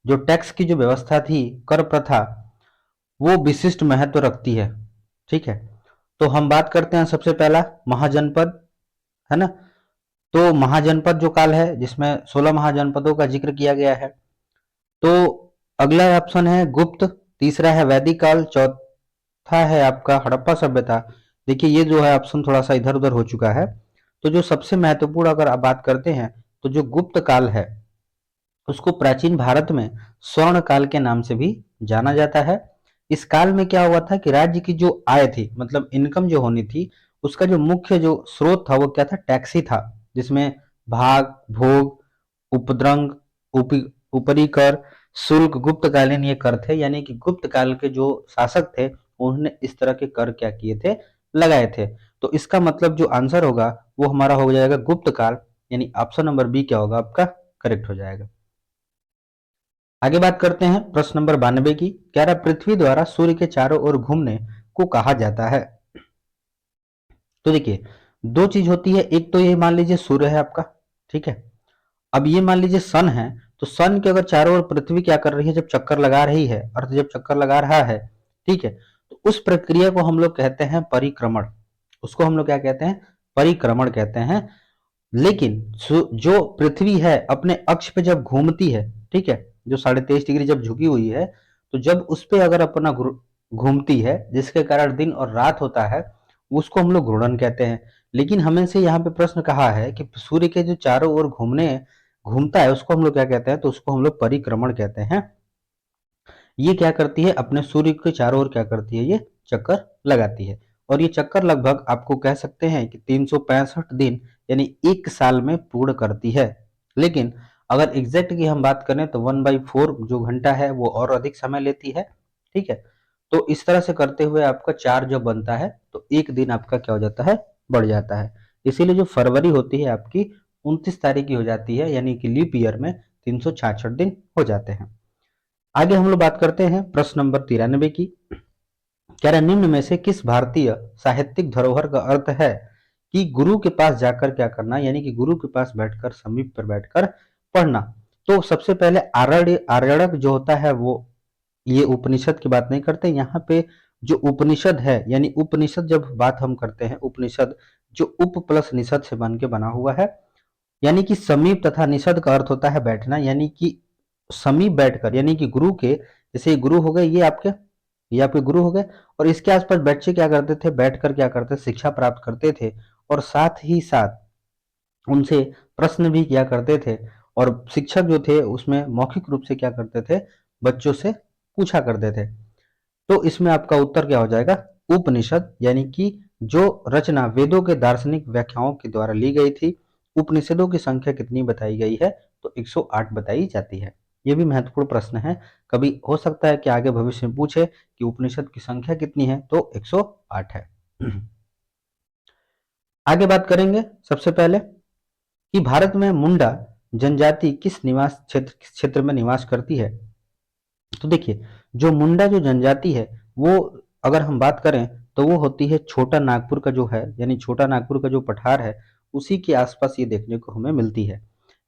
जो टैक्स की जो व्यवस्था थी, कर प्रथा, वो विशिष्ट महत्व रखती है। ठीक है, तो हम बात करते हैं सबसे पहला महाजनपद, है ना। तो महाजनपद जो काल है जिसमें 16 महाजनपदों का जिक्र किया गया है। तो अगला ऑप्शन है गुप्त, तीसरा है वैदिक काल, चौथा है आपका हड़प्पा सभ्यता। देखिए ये जो है ऑप्शन थोड़ा सा इधर उधर हो चुका है। तो जो सबसे महत्वपूर्ण अगर आप बात करते हैं तो जो गुप्त काल है उसको प्राचीन भारत में स्वर्ण काल के नाम से भी जाना जाता है। इस काल में क्या हुआ था कि राज्य की जो आय थी, मतलब इनकम जो होनी थी, उसका जो मुख्य जो स्रोत था वो क्या था, टैक्स ही था, जिसमें भाग, भोग, उपद्रंग, ऊपरी कर, शुल्क, गुप्तकालीन ये कर थे। यानी कि गुप्त काल के जो शासक थे उन्होंने इस तरह के कर क्या किए थे, लगाए थे। तो इसका मतलब जो आंसर होगा वो हमारा हो जाएगा गुप्त काल, यानी ऑप्शन नंबर बी क्या होगा आपका, करेक्ट हो जाएगा। आगे बात करते हैं प्रश्न नंबर 92 की। कह रहा पृथ्वी द्वारा सूर्य के चारों ओर घूमने को कहा जाता है। तो देखिए दो चीज होती है, एक तो ये मान लीजिए सूर्य है आपका, ठीक है। अब ये मान लीजिए सन है, तो सन के अगर चारों ओर पृथ्वी क्या कर रही है, जब चक्कर लगा रही है, अर्थ जब चक्कर लगा रहा है, ठीक है, तो उस प्रक्रिया को हम लोग कहते हैं परिक्रमण। उसको हम लोग क्या कहते हैं, परिक्रमण कहते हैं। लेकिन जो पृथ्वी है अपने अक्ष पे जब घूमती है, ठीक है, जो 23.5 डिग्री जब झुकी हुई है, तो जब उस पे अगर अपना घूमती है जिसके कारण दिन और रात होता है, उसको हम लोग घूर्णन कहते हैं। लेकिन हमें से यहाँ पे प्रश्न कहा है कि सूर्य के जो चारों ओर घूमता है उसको हम लोग क्या कहते हैं, तो उसको हम लोग परिक्रमण कहते हैं। ये क्या करती है, अपने सूर्य के चारों ओर क्या करती है, ये चक्कर लगाती है। और ये चक्कर लगभग आपको कह सकते हैं कि 365 दिन यानी एक साल में पूर्ण करती है। लेकिन अगर एग्जैक्ट की हम बात करें तो 1/4 जो घंटा है वो और अधिक समय लेती है। ठीक है, तो इस तरह से करते हुए आपका 4 जब बनता है तो एक दिन आपका क्या हो जाता है, बढ़ जाता है। इसीलिए जो फरवरी होती है आपकी 29 तारीख की हो जाती है, यानी कि लीप ईयर में 366 दिन हो जाते हैं। आगे हम लोग बात करते हैं प्रश्न नंबर 93 की। कह रहा है, निम्न में से किस भारतीय साहित्यिक धरोहर का अर्थ है कि गुरु के पास जाकर क्या करना, यानी कि गुरु के पास बैठकर, समीप पर बैठकर पढ़ना। तो सबसे पहले आर्यक जो होता है वो, ये उपनिषद की बात नहीं करते यहाँ पे। जो उपनिषद है, यानी उपनिषद जब बात हम करते हैं, उपनिषद जो उप प्लस निषद से बन के बना हुआ है, यानी कि समीप तथा निषद का अर्थ होता है बैठना, यानी कि समीप बैठकर, यानी कि गुरु के, जैसे गुरु हो गए ये आपके गुरु हो गए, और इसके आसपास बच्चे क्या करते थे, बैठकर क्या करते, शिक्षा प्राप्त करते थे, और साथ ही साथ उनसे प्रश्न भी किया करते थे। और शिक्षक जो थे उसमें मौखिक रूप से क्या करते थे, बच्चों से पूछा करते थे। तो इसमें आपका उत्तर क्या हो जाएगा, उपनिषद, यानी कि जो रचना वेदों के दार्शनिक व्याख्याओं के द्वारा ली गई थी। उपनिषदों की संख्या कितनी बताई गई है, तो 108 बताई जाती है। ये भी महत्वपूर्ण प्रश्न है, कभी हो सकता है कि आगे भविष्य में पूछे कि उपनिषद की संख्या कितनी है, तो 108 है। आगे बात करेंगे सबसे पहले कि भारत में मुंडा जनजाति किस निवास क्षेत्र में निवास करती है। तो देखिए, जो मुंडा जो जनजाति है वो, अगर हम बात करें तो वो होती है छोटा नागपुर का जो है, यानी छोटा नागपुर का जो पठार है उसी के आसपास ये देखने को हमें मिलती है।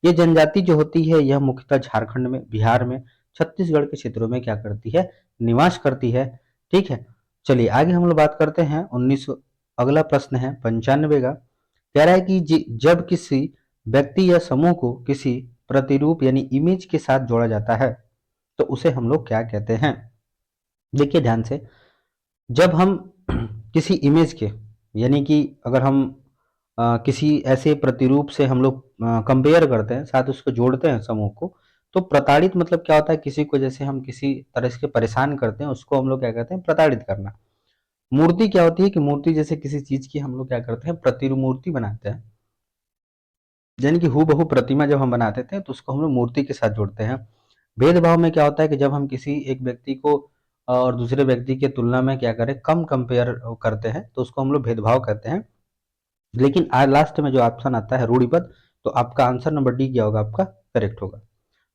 ये जनजाति जो होती है यह मुख्यतः झारखंड में, बिहार में, छत्तीसगढ़ के क्षेत्रों में क्या करती है, निवास करती है। ठीक है, चलिए आगे हम लोग बात करते हैं 19। अगला प्रश्न है 95 का। कह रहा है कि जब किसी व्यक्ति या समूह को किसी प्रतिरूप यानी इमेज के साथ जोड़ा जाता है तो उसे हम लोग क्या कहते हैं। देखिए ध्यान से, जब हम किसी इमेज के, यानी कि अगर हम किसी ऐसे प्रतिरूप से हम लोग कंपेयर करते हैं, साथ उसको जोड़ते हैं समूह को, तो प्रताड़ित मतलब क्या होता है, किसी को जैसे हम किसी तरह से परेशान करते हैं उसको हम लोग क्या कहते हैं, प्रताड़ित करना। मूर्ति क्या होती है कि मूर्ति जैसे किसी चीज की हम लोग क्या करते हैं, प्रतिमूर्ति बनाते हैं, यानी कि हूबहू प्रतिमा जब हम बनाते थे तो उसको हम लोग मूर्ति के साथ जोड़ते हैं। भेदभाव में क्या होता है कि जब हम किसी एक व्यक्ति को और दूसरे व्यक्ति की तुलना में क्या करें, कम कंपेयर करते हैं तो उसको हम लोग भेदभाव कहते हैं। लेकिन आज लास्ट में जो ऑप्शन आता है रूढ़िपद, तो आपका आंसर नंबर डी क्या होगा, आपका करेक्ट होगा।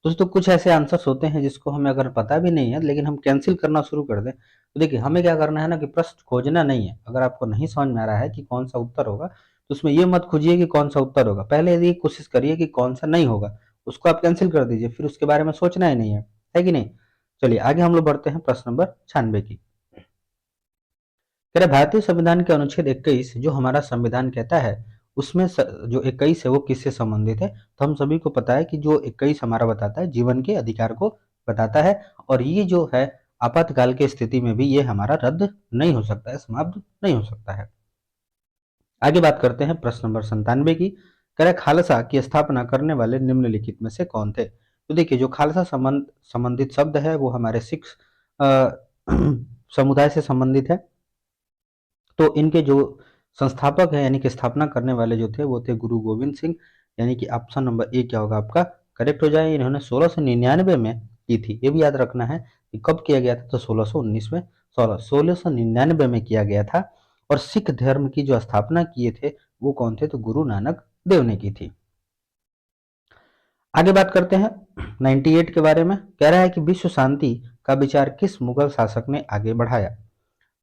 दोस्तों कुछ ऐसे आंसर्स होते हैं जिसको हमें अगर पता भी नहीं है लेकिन हम कैंसिल करना शुरू कर दें, तो देखिए हमें क्या करना है ना, कि प्रश्न खोजना नहीं है। अगर आपको नहीं समझ में आ रहा है कि कौन सा उत्तर होगा तो उसमें ये मत खोजिए कि कौन सा उत्तर होगा, पहले यदि कोशिश करिए कि कौन सा नहीं होगा, उसको आप कैंसिल कर दीजिए, फिर उसके बारे में सोचना ही नहीं है कि नहीं। चलिए आगे हम लोग बढ़ते हैं प्रश्न नंबर 96 की। कह रहे भारतीय संविधान के अनुच्छेद 21 जो हमारा संविधान कहता है उसमें जो 21 है वो किससे संबंधित है। तो हम सभी को पता है कि जो 21 हमारा बताता है जीवन के अधिकार को बताता है, और ये जो है आपातकाल की स्थिति में भी ये हमारा रद्द नहीं हो सकता है, समाप्त नहीं हो सकता है। आगे बात करते हैं प्रश्न नंबर 97 की। कह रहे खालसा की स्थापना करने वाले निम्नलिखित में से कौन थे। तो देखिए जो खालसा संबंधित शब्द है वो हमारे सिख अ, समुदाय से संबंधित है। तो इनके जो संस्थापक हैं, यानी कि स्थापना करने वाले जो थे वो थे गुरु गोविंद सिंह, यानी कि ऑप्शन नंबर ए क्या होगा आपका करेक्ट हो जाए। इन्होंने 1699 में की थी, ये भी याद रखना है कि कब किया गया था, तो 1619 में, 1699 में किया गया था। और सिख धर्म की जो स्थापना किए थे वो कौन थे, तो गुरु नानक देव ने की थी। आगे बात करते हैं 98 के बारे में। कह रहा है कि विश्व शांति का विचार किस मुगल शासक ने आगे बढ़ाया।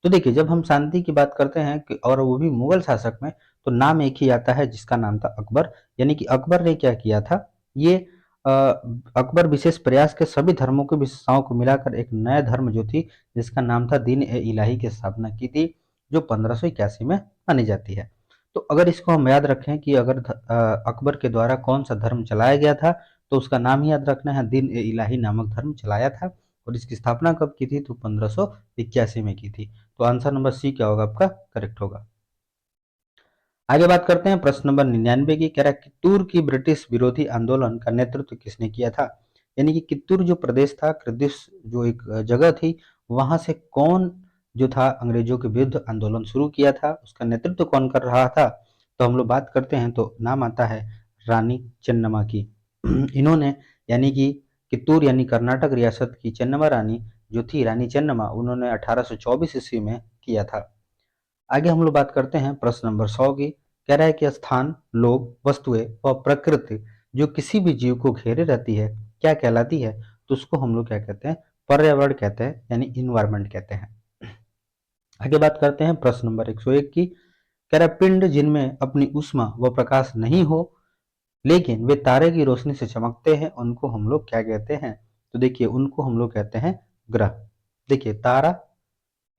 तो देखिए जब हम शांति की बात करते हैं कि, और वो भी मुगल शासक में, तो नाम एक ही आता है जिसका नाम था अकबर। यानी कि अकबर ने क्या किया था, ये अकबर विशेष प्रयास के सभी धर्मों की विशेषताओं को मिलाकर एक नया धर्म जो थी जिसका नाम था दीन ए इलाही की स्थापना की थी, जो 1581 में मानी जाती है। तो अगर इसको हम याद रखें कि अगर अकबर के द्वारा कौन सा धर्म चलाया गया था, तो उसका नाम ही याद रखना है, दीन ए इलाही नामक धर्म चलाया था। और इसकी स्थापना कब की थी, तो 1581 में की थी। तो आंसर नंबर सी क्या होगा आपका करेक्ट होगा। आगे बात करते हैं प्रश्न नंबर 99 की। कह रहा है कित्तूर की ब्रिटिश विरोधी आंदोलन का नेतृत्व किसने किया था? यानी कि कित्तूर जो प्रदेश था, कृदिश जो एक जगह थी, वहां से कौन जो था अंग्रेजों के विरुद्ध आंदोलन शुरू किया था, उसका नेतृत्व कौन कर रहा था? तो हम लोग बात करते हैं तो नाम आता है रानी चेन्नम्मा की। इन्होंने यानी कि कित्तूर यानी कर्नाटक रियासत की चेन्नम्मा रानी जो थी, रानी चेन्नम्मा, उन्होंने 1824 ईस्वी में किया था। आगे हम लोग बात करते हैं प्रश्न नंबर 100 की। कह रहा है कि स्थान, लोग, वस्तुएं व प्रकृति जो किसी भी जीव को घेरे रहती है क्या कहलाती है? तो उसको हम लोग क्या कहते हैं? पर्यावरण कहते हैं, यानी इन्वायरमेंट कहते हैं। आगे बात करते हैं प्रश्न नंबर 101 की। कह रहा है पिंड जिनमें अपनी ऊष्मा व प्रकाश नहीं हो लेकिन वे तारे की रोशनी से चमकते हैं, उनको हम लोग क्या कहते हैं? तो देखिए, उनको हम लोग कहते हैं ग्रह। देखिए, तारा,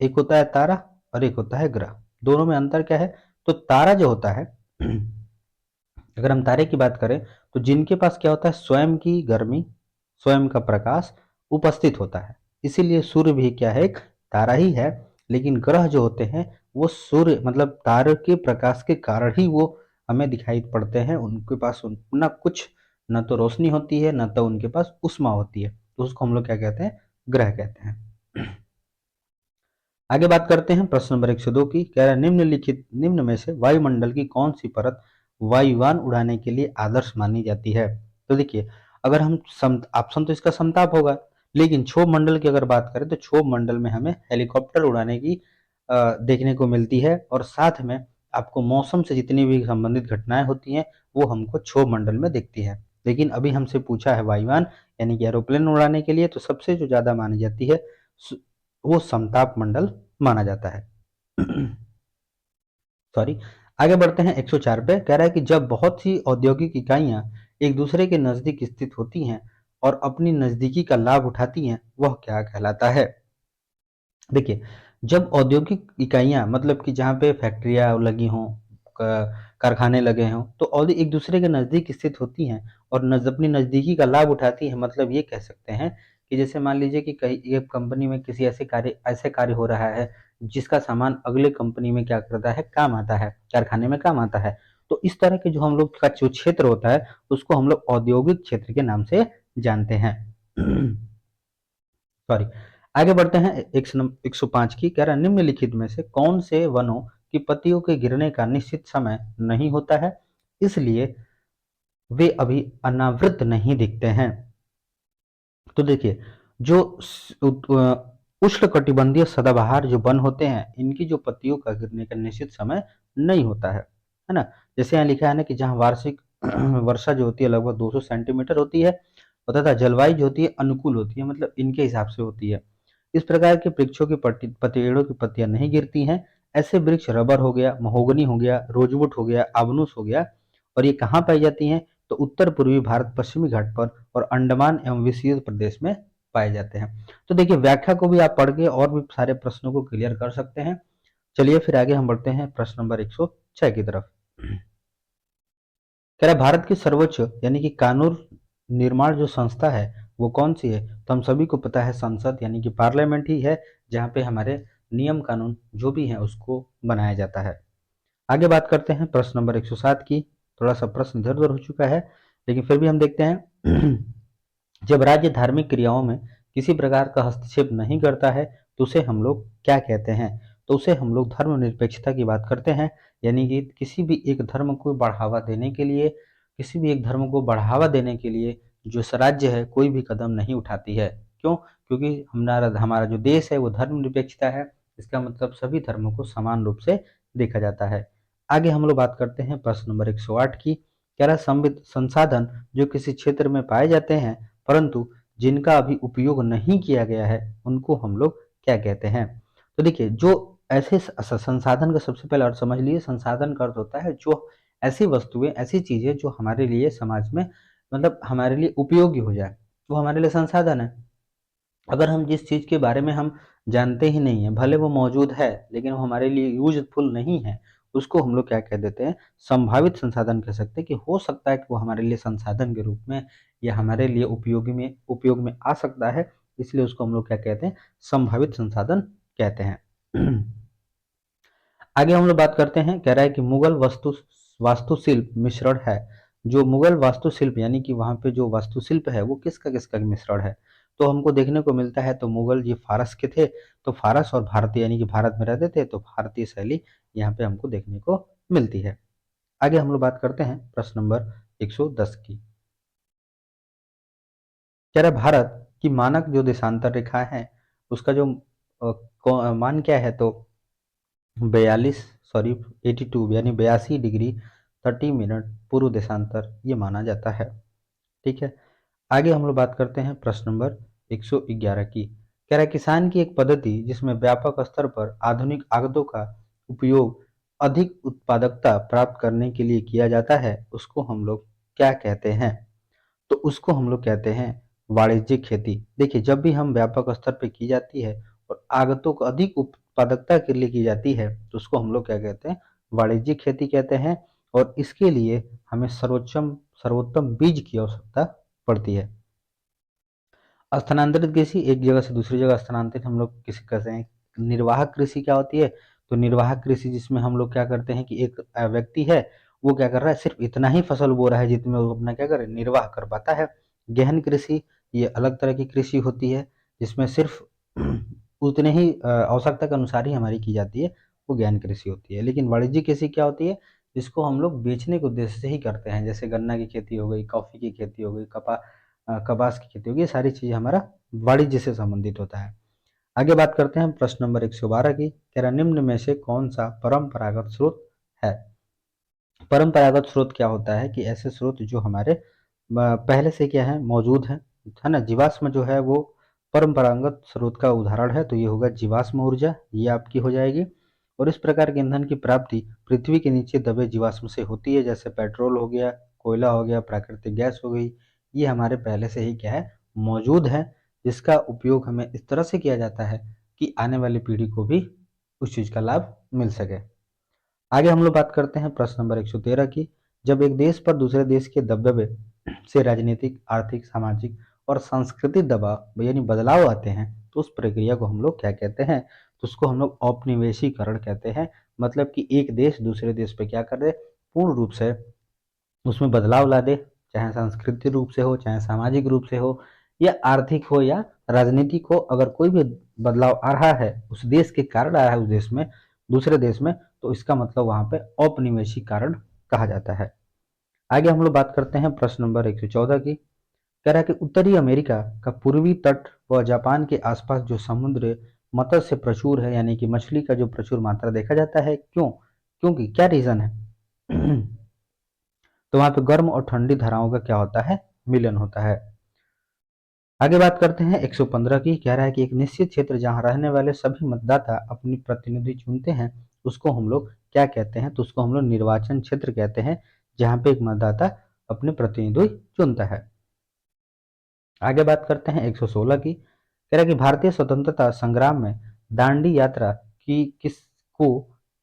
एक होता है तारा और एक होता है ग्रह, दोनों में अंतर क्या है? तो तारा जो होता है, अगर हम तारे की बात करें तो जिनके पास क्या होता है? स्वयं की गर्मी, स्वयं का प्रकाश उपस्थित होता है, इसीलिए सूर्य भी क्या है? एक तारा ही है। लेकिन ग्रह जो होते हैं वो सूर्य मतलब तारे के प्रकाश के कारण ही वो हमें दिखाई पड़ते हैं। उनके पास ना कुछ, न तो रोशनी होती है, न तो उनके पास उष्मा होती है, तो उसको हम लोग क्या कहते हैं? ग्रह कहते हैं। आगे बात करते हैं प्रश्न नंबर 102 की। कह रहा है निम्न में से वायुमंडल की कौन सी परत वायुयान उड़ाने के लिए आदर्श मानी जाती है? तो देखिए, अगर हम ऑप्शन तो इसका समताप होगा, लेकिन क्षोभ मंडल की अगर बात करें तो क्षोभ मंडल में हमें हेलीकॉप्टर उड़ाने की देखने को मिलती है, और साथ में आपको मौसम से जितनी भी संबंधित घटनाएं होती हैं वो हमको क्षोभ मंडल में दिखती है। लेकिन अभी हमसे पूछा है वायुयान यानी कि एरोप्लेन उड़ाने के लिए, तो सबसे जो ज्यादा मानी जाती है वो समताप मंडल माना जाता है। सॉरी। आगे बढ़ते हैं 104 पे। कह रहा है कि जब बहुत सी औद्योगिक इकाइयां एक दूसरे के नजदीक स्थित होती हैं और अपनी नजदीकी का लाभ उठाती हैं, वह क्या कहलाता है? देखिए, जब औद्योगिक इकाइयां मतलब कि जहाँ पे फैक्ट्रियां लगी हों, कारखाने लगे हों, तो और एक दूसरे के नज़दीक स्थित होती हैं और अपनी नज़दीकी का लाभ उठाती हैं, मतलब ये कह सकते हैं कि जैसे मान लीजिए कि कहीं एक कंपनी में किसी ऐसे कार्य हो रहा है जिसका सामान अगले कंपनी में क्या करता है? काम आता है, कारखाने में काम आता है। तो इस तरह के जो हम लोग का जो क्षेत्र होता है उसको हम लोग औद्योगिक क्षेत्र के नाम से जानते हैं। सॉरी। आगे बढ़ते हैं 105 की। कह रहा है निम्नलिखित में से कौन से वनों की पत्तियों के गिरने का निश्चित समय नहीं होता है, इसलिए वे अभी अनावृत नहीं दिखते हैं? तो देखिए, जो उष्णकटिबंधीय सदाबहार जो वन होते हैं, इनकी जो पत्तियों का गिरने का निश्चित समय नहीं होता है ना? जैसे यहाँ लिखा है ना कि जहाँ वार्षिक वर्षा जो होती है लगभग 200 सेंटीमीटर होती है, और तथा जलवायु जो होती है अनुकूल होती है, मतलब इनके हिसाब से होती है। इस प्रकार के वृक्षों की पेड़ों की पत्तियां नहीं गिरती हैं। ऐसे वृक्ष रबर हो गया, महोगनी हो गया, रोजवुड हो गया, आबनूस हो गया, और ये कहाँ पाई जाती हैं? तो उत्तर पूर्वी भारत, पश्चिमी घाट पर और अंडमान एवं विशेष प्रदेश में पाए जाते हैं। तो देखिए, व्याख्या को भी आप पढ़ के और भी सारे प्रश्नों को क्लियर कर सकते हैं। चलिए फिर आगे हम बढ़ते हैं प्रश्न नंबर 106 की तरफ। कह रहा है भारत की सर्वोच्च यानी कि कानून निर्माण जो संस्था है वो कौन सी है? तो हम सभी को पता है संसद यानी कि पार्लियामेंट ही है, जहाँ पे हमारे नियम कानून जो भी हैं उसको बनाया जाता है। आगे बात करते हैं प्रश्न नंबर 107 की। थोड़ा सा प्रश्न इधर उधर हो चुका है, लेकिन फिर भी हम देखते हैं। जब राज्य धार्मिक क्रियाओं में किसी प्रकार का हस्तक्षेप नहीं करता है तो उसे हम लोग क्या कहते हैं? तो उसे हम लोग धर्मनिरपेक्षता की बात करते हैं। यानी कि किसी भी एक धर्म को बढ़ावा देने के लिए, किसी भी एक धर्म को बढ़ावा देने के लिए जो राज्य है कोई भी कदम नहीं उठाती है। क्यों? क्योंकि हमारा हमारा जो देश है वो धर्मनिरपेक्षता है। इसका मतलब सभी धर्मों को समान रूप से देखा जाता है। आगे हम लोग बात करते हैं प्रश्न नंबर 108 की। कह रहा संसाधन जो किसी क्षेत्र में पाए जाते हैं परंतु जिनका अभी उपयोग नहीं किया गया है उनको हम लोग क्या कहते हैं? तो देखिए, जो ऐसे संसाधन का सबसे पहले अर्थ समझ लिए। संसाधन का अर्थ होता है जो ऐसी वस्तुएं, ऐसी चीजें जो हमारे लिए समाज में मतलब हमारे लिए उपयोगी हो जाए, वो हमारे लिए संसाधन है। अगर हम जिस चीज के बारे में हम जानते ही नहीं है, भले वो मौजूद है लेकिन वो हमारे लिए यूजफुल नहीं है, उसको हम लोग क्या कह देते हैं? संभावित संसाधन कह सकते हैं। कि हो सकता है कि वो हमारे लिए संसाधन के रूप में या हमारे लिए उपयोग में आ सकता है, इसलिए उसको हम लोग क्या कहते हैं? संभावित संसाधन कहते हैं। आगे हम लोग बात करते हैं, कह रहा है कि मुगल वास्तुशिल्प मिश्रण है। जो मुगल वास्तुशिल्प यानी कि वहाँ पे जो वास्तुशिल्प है वो किसका किसका मिश्रण है, तो हमको देखने को मिलता है। तो मुगल ये फारस के थे, तो फारस और भारतीय यानी कि भारत में रहते थे, तो भारतीय शैली यहाँ पे हमको देखने को मिलती है। आगे हम लोग बात करते हैं प्रश्न नंबर 110 की। कह रहा है भारत की मानक जो देशांतर रेखा है उसका जो मान क्या है, तो 42 सॉरी 82 यानी 82 डिग्री 30 मिनट पूर्व देशांतर ये माना जाता है। ठीक है। आगे हम लोग बात करते हैं प्रश्न नंबर 111 की। कह रहा है किसान की एक पद्धति जिसमें व्यापक स्तर पर आधुनिक आगतों का उपयोग अधिक उत्पादकता प्राप्त करने के लिए किया जाता है, उसको हम लोग क्या कहते हैं, तो उसको हम लोग कहते हैं वाणिज्यिक खेती। देखिए, जब भी हम व्यापक स्तर पे की जाती है और आगतों को अधिक उत्पादकता के लिए की जाती है, तो उसको हम लोग क्या कहते हैं, वाणिज्यिक खेती कहते हैं। और इसके लिए हमें सर्वोत्तम सर्वोत्तम बीज की आवश्यकता पड़ती है। स्थानांतरित कृषि, एक जगह से दूसरी जगह स्थानांतरित हम लोग किसी कहते हैं। निर्वाहक कृषि क्या होती है, तो निर्वाहक कृषि जिसमें हम लोग क्या करते हैं कि एक व्यक्ति है, वो क्या कर रहा है, सिर्फ इतना ही फसल बो रहा है जितने वो अपना क्या करे, निर्वाह कर पाता है। गहन कृषि, ये अलग तरह की कृषि होती है जिसमें सिर्फ उतने ही आवश्यकता के अनुसार ही हमारी की जाती है, वो गहन कृषि होती है। लेकिन वाणिज्यिक कृषि क्या होती है, जिसको हम लोग बेचने के उद्देश्य से ही करते हैं, जैसे गन्ना की खेती हो गई, कॉफी की खेती हो गई, कपास की खेती होगी, ये सारी चीजें हमारा वाणिज्य से संबंधित होता है। आगे बात करते हैं प्रश्न नंबर 112 की। कह रहा निम्न में से कौन सा परंपरागत स्रोत है। परंपरागत स्रोत क्या होता है कि ऐसे स्रोत जो हमारे पहले से क्या है, मौजूद है ना। जीवाश्म जो है वो परंपरागत स्रोत का उदाहरण है, तो ये होगा जीवाश्म ऊर्जा, ये आपकी हो जाएगी। और इस प्रकार के ईंधन की प्राप्ति पृथ्वी के नीचे दबे जीवाश्म से होती है, जैसे पेट्रोल हो गया, कोयला हो गया, प्राकृतिक गैस हो गई। ये हमारे पहले से ही क्या है, मौजूद है, जिसका उपयोग हमें इस तरह से किया जाता है कि आने वाली पीढ़ी को भी उस चीज का लाभ मिल सके। आगे हम लोग बात करते हैं प्रश्न नंबर 113 की। जब एक देश पर दूसरे देश के दबदबे से राजनीतिक, आर्थिक, सामाजिक और सांस्कृतिक दबाव यानी बदलाव आते हैं, तो उस प्रक्रिया को हम लोग क्या कहते हैं, तो उसको हम लोग औपनिवेशीकरण कहते हैं। मतलब कि एक देश दूसरे देश पे क्या कर दे, पूर्ण रूप से उसमें बदलाव ला दे, चाहे सांस्कृतिक रूप से हो, चाहे सामाजिक रूप से हो, या आर्थिक हो, या राजनीतिक हो। अगर कोई भी बदलाव आ रहा है उस देश के कारण आ रहा है उस देश में, दूसरे देश में, तो इसका मतलब वहां पे औपनिवेशिक कारण कहा जाता है। आगे हम लोग बात करते हैं प्रश्न नंबर 114 की। कह रहा है कि उत्तरी अमेरिका का पूर्वी तट व जापान के आसपास जो समुद्र मत्स्य प्रचुर है, यानी कि मछली का जो प्रचुर मात्रा देखा जाता है, क्यों, क्योंकि क्या रीजन है तो वहां पे गर्म और ठंडी धाराओं का क्या होता है, मिलन होता है। आगे बात करते हैं 115 की। कह रहा है कि एक निश्चित क्षेत्र जहां रहने वाले सभी मतदाता अपनी प्रतिनिधि चुनते हैं, उसको हम लोग क्या कहते हैं, तो उसको हम लोग निर्वाचन क्षेत्र कहते हैं, जहां पे एक मतदाता अपने प्रतिनिधि चुनता है। आगे बात करते हैं 116 की। कह रहा है कि भारतीय स्वतंत्रता संग्राम में दांडी यात्रा की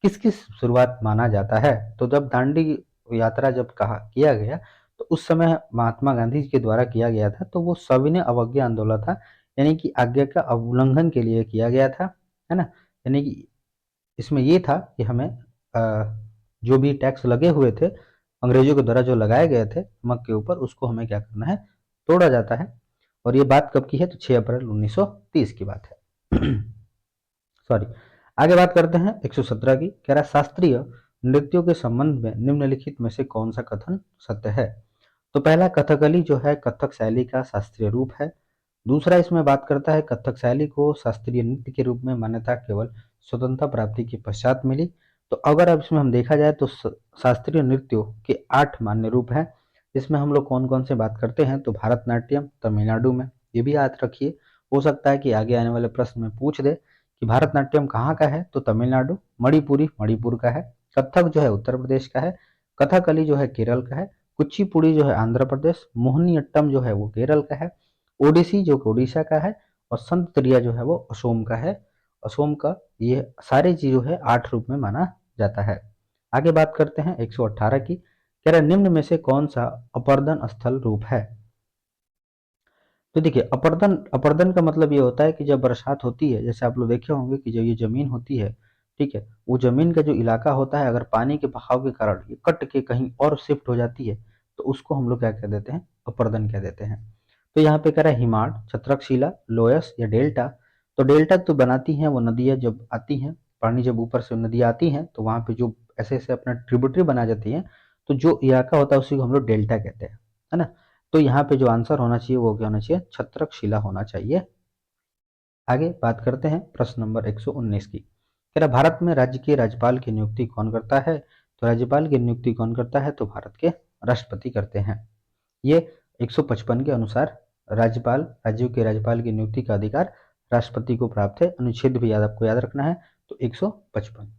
किसकी शुरुआत माना जाता है, तो जब दांडी यात्रा जब कहा किया गया, तो उस समय महात्मा गांधी जी के द्वारा किया गया था, तो वो सविनय अवज्ञा आंदोलन था, यानी कि आज्ञा का उल्लंघन के लिए किया गया था, है ना। यानी कि इसमें ये था कि हमें जो भी टैक्स लगे हुए थे अंग्रेजों के द्वारा, जो लगाए गए थे नमक के ऊपर, उसको हमें क्या करना है, तोड़ा जाता है। और ये बात कब की है, तो 6 अप्रैल 1930 की बात है सॉरी। आगे बात करते हैं 117 की। कह रहा है शास्त्रीय नृत्यों के संबंध में निम्नलिखित में से कौन सा कथन सत्य है, तो पहला, कथकली जो है कथक शैली का शास्त्रीय रूप है। दूसरा, इसमें बात करता है कथक शैली को शास्त्रीय नृत्य के रूप में मान्यता केवल स्वतंत्रता प्राप्ति के पश्चात मिली। तो अगर अब इसमें हम देखा जाए तो शास्त्रीय नृत्यों के 8 मान्य रूप हैं। इसमें हम लोग कौन कौन से बात करते हैं, तो भरतनाट्यम तमिलनाडु में, ये भी याद रखिए, हो सकता है कि आगे आने वाले प्रश्न में पूछ दे कि भरतनाट्यम कहाँ का है, तो तमिलनाडु। मणिपुरी मणिपुर का है। कथक जो है उत्तर प्रदेश का है। कथकली जो है केरल का है। कुचिपुड़ी जो है आंध्र प्रदेश। मोहिनीअट्टम जो है वो केरल का है। ओडिसी जो कि उड़ीसा का है। और संत त्रिया जो है वो असोम का है। असोम का। ये सारे चीज जो है 8 रूप में माना जाता है। आगे बात करते हैं 118 की। कह रहा है निम्न में से कौन सा अपर्दन स्थल रूप है, तो देखिए, अपर्दन अपर्दन का मतलब ये होता है कि जब बरसात होती है, जैसे आप लोग देखे होंगे कि जब ये जमीन होती है ठीक है, वो जमीन का जो इलाका होता है अगर पानी के बहाव के कारण ये कट के कहीं और शिफ्ट हो जाती है तो उसको हम लोग क्या कह देते हैं, अपर्दन कह देते हैं। तो यहाँ पे कह रहा है हिमाड, छत्रकशिला, लोयस या डेल्टा। तो डेल्टा तो बनाती हैं वो नदियाँ जब आती हैं, पानी जब ऊपर से नदियाँ आती हैं तो वहाँ पे जो ऐसे ऐसे अपना ट्रिब्यूटरी बना जाती हैं, तो जो इलाका होता है उसी को हम लोग डेल्टा कहते हैं, है ना। तो यहाँ पे जो आंसर होना चाहिए वो क्या होना चाहिए, छत्रकशिला होना चाहिए। आगे बात करते हैं प्रश्न नंबर 119 की। कह रहा भारत में राज्य के राज्यपाल की नियुक्ति कौन करता है। तो राज्यपाल की नियुक्ति कौन करता है, तो भारत के राष्ट्रपति करते हैं। ये 155 के अनुसार राज्यपाल, राज्यों के राज्यपाल की नियुक्ति का अधिकार राष्ट्रपति को प्राप्त है। अनुच्छेद भी याद आपको याद रखना है, तो 155।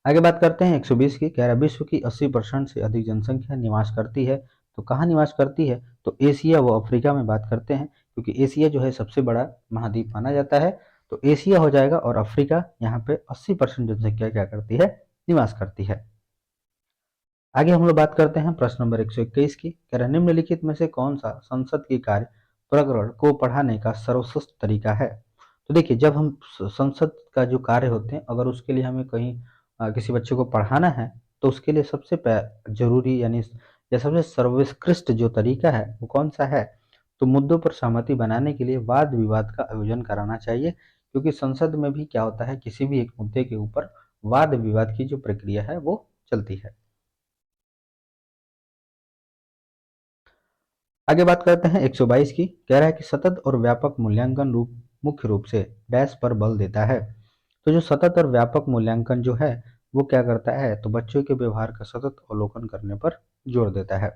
आगे बात करते हैं 120 की। कह रहा विश्व की 80% से अधिक जनसंख्या निवास करती है। तो कहाँ निवास करती है, तो एशिया व अफ्रीका में बात करते हैं, क्योंकि एशिया जो है सबसे बड़ा महाद्वीप माना जाता है। तो एशिया हो जाएगा और अफ्रीका, यहाँ पे 80% जनसंख्या क्या करती है, निवास करती है। आगे हम लोग बात करते हैं प्रश्न नंबर 121 की। कह रहा निम्नलिखित में से कौन सा संसद की कार्य प्रकरण को पढ़ाने का सर्वश्रेष्ठ तरीका है। तो देखिए, जब हम संसद का जो कार्य होते हैं, अगर उसके लिए हमें कहीं किसी बच्चे को पढ़ाना है, तो उसके लिए सबसे जरूरी यानी या सबसे सर्वोत्कृष्ट जो तरीका है वो कौन सा है, तो मुद्दों पर सहमति बनाने के लिए वाद विवाद का आयोजन कराना चाहिए। क्योंकि संसद में भी क्या होता है, किसी भी एक मुद्दे के ऊपर वाद विवाद की जो प्रक्रिया है वो चलती है। आगे बात करते हैं 122 की। कह रहा है कि सतत और व्यापक मूल्यांकन रूप मुख्य रूप से डैश पर बल देता है। तो जो सतत और व्यापक मूल्यांकन जो है वो क्या करता है, तो बच्चों के व्यवहार का सतत अवलोकन करने पर जोर देता है।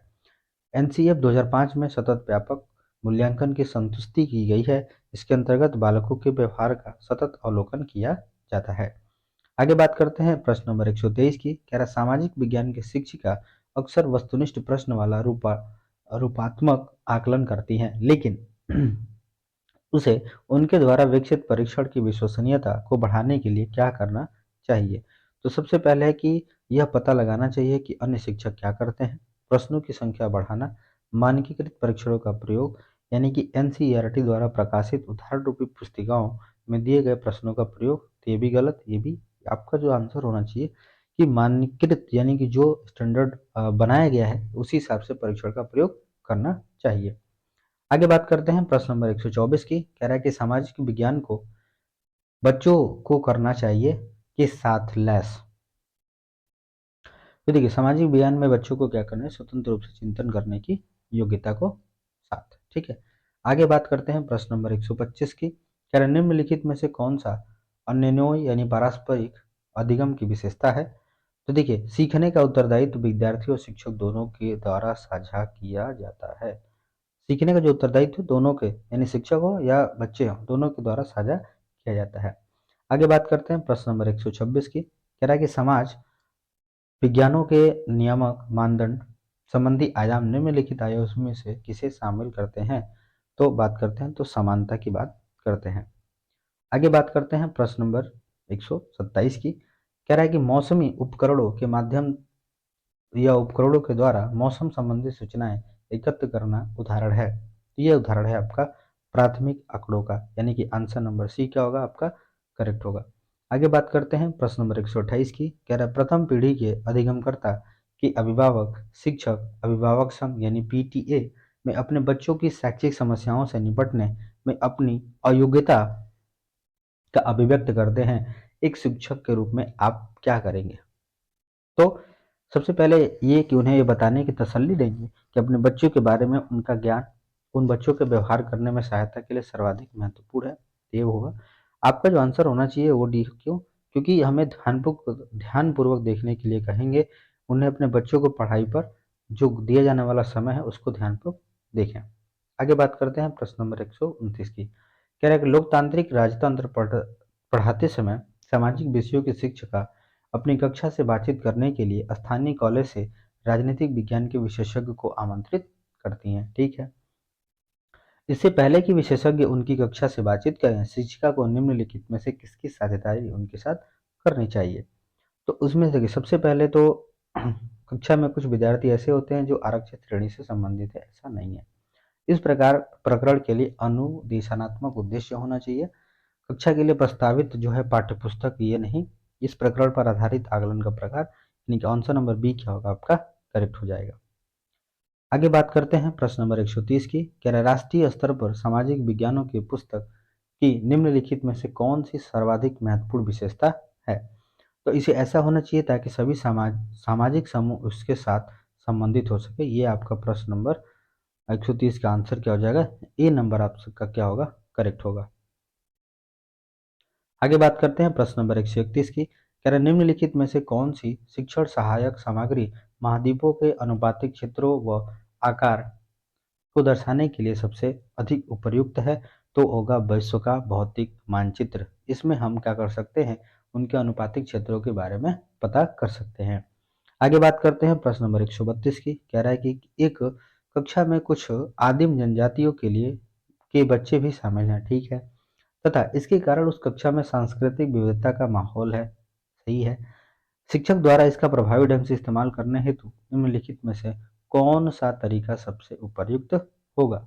एनसीएफ 2005 में सतत व्यापक मूल्यांकन की संतुष्टि की गई है। इसके अंतर्गत बालकों के व्यवहार का सतत अवलोकन किया जाता है। आगे बात करते हैं प्रश्न नंबर 123 की। कह रहा सामाजिक विज्ञान की शिक्षिका अक्सर वस्तुनिष्ठ प्रश्न वाला रूपात्मक आकलन करती हैं, लेकिन उसे उनके द्वारा विकसित परीक्षण की विश्वसनीयता को बढ़ाने के लिए क्या करना चाहिए। तो सबसे पहले है कि यह पता लगाना चाहिए कि अन्य शिक्षक क्या करते हैं, प्रश्नों की संख्या बढ़ाना, मानकीकृत परीक्षणों का प्रयोग, यानी कि एनसीईआरटी द्वारा प्रकाशित उदाहरण रूपी पुस्तिकाओं में दिए गए प्रश्नों का प्रयोग। तो ये भी गलत, ये भी आपका जो आंसर होना चाहिए कि मानकीकृत यानी कि जो स्टैंडर्ड बनाया गया है उसी हिसाब से परीक्षण का प्रयोग करना चाहिए। आगे बात करते हैं प्रश्न नंबर 124 की। कह रहा है कि सामाजिक विज्ञान को बच्चों को करना चाहिए किस साथ लैस। तो देखिए, सामाजिक विज्ञान में बच्चों को क्या करना है, स्वतंत्र रूप से चिंतन करने की योग्यता को साथ, ठीक है। आगे बात करते हैं प्रश्न नंबर 125 की। कह रहा है निम्नलिखित में से कौन सा अन्योन्य यानी पारस्परिक अधिगम की विशेषता है। तो देखिए, सीखने का उत्तरदायित्व विद्यार्थी और शिक्षक दोनों के द्वारा साझा किया जाता है। सीखने का जो उत्तरदायित्व दोनों के यानी शिक्षक हो या बच्चे हो, दोनों के द्वारा साझा किया जाता है। आगे बात करते हैं प्रश्न नंबर 126 की। कह रहा है कि समाज विज्ञानों के नियामक मानदंड संबंधी आयाम निम्नलिखित आयामों में से किसे शामिल करते हैं। तो बात करते हैं, तो समानता की बात करते हैं। आगे बात करते हैं प्रश्न नंबर 127 की। कह रहा है कि मौसमी उपकरणों के माध्यम या उपकरणों के द्वारा मौसम संबंधी सूचनाएं एकत्र करना उदाहरण है। तो ये उदाहरण है आपका प्राथमिक आंकड़ों का, यानी कि आंसर नंबर सी क्या होगा आपका, करेक्ट होगा। आगे बात करते हैं प्रश्न नंबर 128 की। कह रहा है प्रथम पीढ़ी के अधिगमकर्ता की अभिभावक शिक्षक अभिभावक संघ यानी पीटीए में अपने बच्चों की शैक्षिक समस्याओं से निपटने में अपनी अयोग्यता का अभिव्यक्त करते हैं। एक शिक्षक के रूप में आप क्या करेंगे। तो सबसे पहले ये कि उन्हें ये बताने की तसल्ली देंगे कि अपने बच्चों के बारे में उनका ज्ञान उन बच्चों के व्यवहार करने में सहायता के लिए सर्वाधिक महत्वपूर्ण है। ये होगा आपका जो आंसर होना चाहिए वो डी। क्यों, क्योंकि हमें ध्यानपूर्वक देखने के लिए कहेंगे। उन्हें अपने बच्चों को पढ़ाई पर जो दिया जाने वाला समय है उसको ध्यानपूर्वक देखें। आगे बात करते हैं प्रश्न नंबर 129 की। कह रहा है कि लोकतांत्रिक राजतंत्र पढ़ाते समय सामाजिक विषयों की शिक्षिका अपनी कक्षा से बातचीत करने के लिए स्थानीय कॉलेज से राजनीतिक विज्ञान के विशेषज्ञ को आमंत्रित करती हैं, ठीक है। इससे पहले कि विशेषज्ञ उनकी कक्षा से बातचीत करें, शिक्षिका को निम्नलिखित में से किसकी साझेदारी उनके साथ करनी चाहिए। तो उसमें देखिए, सबसे पहले तो कक्षा में कुछ विद्यार्थी ऐसे होते हैं जो आरक्षित श्रेणी से संबंधित है, ऐसा नहीं है। इस प्रकार प्रकरण के लिए अनुदेशात्मक उद्देश्य होना चाहिए। कक्षा के लिए प्रस्तावित जो है पाठ्यपुस्तक ये नहीं, इस प्रकरण पर आधारित आकलन का प्रकार, यानी कि आंसर नंबर बी क्या होगा आपका करेक्ट हो जाएगा। आगे बात करते हैं प्रश्न नंबर 130 की। कह रहा है राष्ट्रीय स्तर पर सामाजिक विज्ञानों की पुस्तक की निम्नलिखित में से कौन सी सर्वाधिक महत्वपूर्ण विशेषता है। तो इसे ऐसा होना चाहिए ताकि सभी सामाजिक समूह उसके साथ संबंधित हो सके। ये आपका प्रश्न नंबर 130 का आंसर क्या हो जाएगा, ए नंबर आपका क्या होगा करेक्ट होगा। आगे बात करते हैं प्रश्न नंबर 131 की। कह रहे निम्नलिखित में से कौन सी शिक्षण सहायक सामग्री महाद्वीपों के अनुपातिक क्षेत्रों व आकार को दर्शाने के लिए सबसे अधिक उपयुक्त है। तो होगा विश्व का भौतिक मानचित्र। इसमें हम क्या कर सकते हैं, उनके अनुपातिक क्षेत्रों के बारे में पता कर सकते हैं। आगे बात करते हैं प्रश्न नंबर 132 की। कह रहा है कि एक कक्षा में कुछ आदिम जनजातियों के लिए के बच्चे भी शामिल हैं, ठीक है, तथा इसके कारण उस कक्षा में सांस्कृतिक विविधता का माहौल है, सही है। शिक्षक द्वारा इसका प्रभावी ढंग से इस्तेमाल करने हेतु निम्नलिखित में से कौन सा तरीका सबसे उपयुक्त होगा।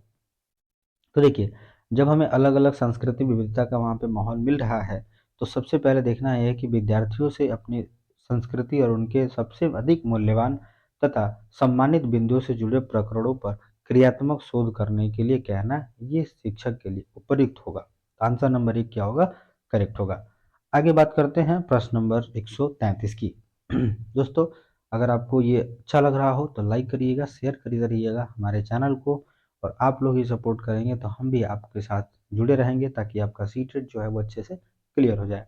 तो देखिए, जब हमें अलग अलग सांस्कृतिक विविधता का वहाँ पे माहौल मिल रहा है, तो सबसे पहले देखना यह है कि विद्यार्थियों से अपनी संस्कृति और उनके सबसे अधिक मूल्यवान तथा सम्मानित बिंदुओं से जुड़े प्रकरणों पर क्रियात्मक शोध करने के लिए कहना ये शिक्षक के लिए उपयुक्त होगा। तो आंसर नंबर 1 क्या होगा करेक्ट होगा। आगे बात करते हैं प्रश्न नंबर 133 की। दोस्तों, अगर आपको ये अच्छा लग रहा हो तो लाइक करिएगा, शेयर करिएगा हमारे चैनल को, और आप लोग ही सपोर्ट करेंगे तो हम भी आपके साथ जुड़े रहेंगे ताकि आपका सीटेट जो है वो अच्छे से क्लियर हो जाए।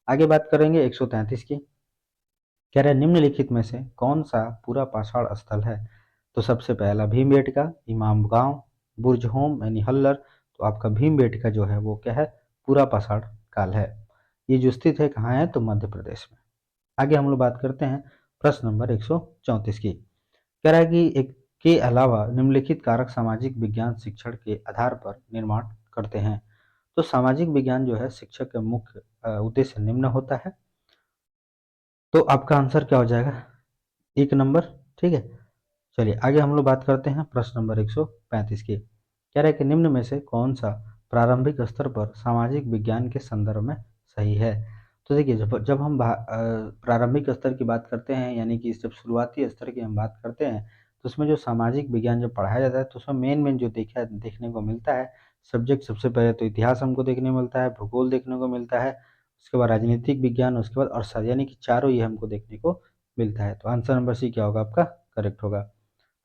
आगे बात करेंगे 133 की। कह रहे निम्नलिखित में से कौन सा पूरा पाषाण स्थल है। तो सबसे पहला भीमबेटका, इमाम गांव, बुर्ज होम यानी हल्लर। तो आपका भीमबेटका जो है वो क्या है पूरा पाषाण काल है। ये जो स्थित है कहाँ है, तो मध्य प्रदेश में। आगे हम लोग बात करते हैं प्रश्न नंबर 134 की। कह रहा है कि एक के अलावा निम्नलिखित कारक सामाजिक विज्ञान शिक्षण के आधार पर निर्माण करते हैं। तो सामाजिक विज्ञान जो है शिक्षक का मुख्य उद्देश्य निम्न होता है। तो आपका आंसर क्या हो जाएगा, 1 नंबर, ठीक है। चलिए आगे हम लोग बात करते हैं प्रश्न नंबर 135 की। कह रहा है कि निम्न में से कौन सा प्रारंभिक स्तर पर सामाजिक विज्ञान के संदर्भ में सही है। तो देखिए, जब जब हम प्रारंभिक स्तर की बात करते हैं, यानी कि जब शुरुआती स्तर की हम बात करते हैं, तो उसमें जो सामाजिक विज्ञान जब पढ़ाया जाता है तो उसमें मेन जो देखने को मिलता है सब्जेक्ट, सबसे पहले तो इतिहास हमको देखने को मिलता है, भूगोल देखने को मिलता है, उसके बाद राजनीतिक विज्ञान, उसके बाद अर्थशास्त्र, यानी कि चारों ये हमको देखने को मिलता है। तो आंसर नंबर सी क्या होगा आपका करेक्ट होगा।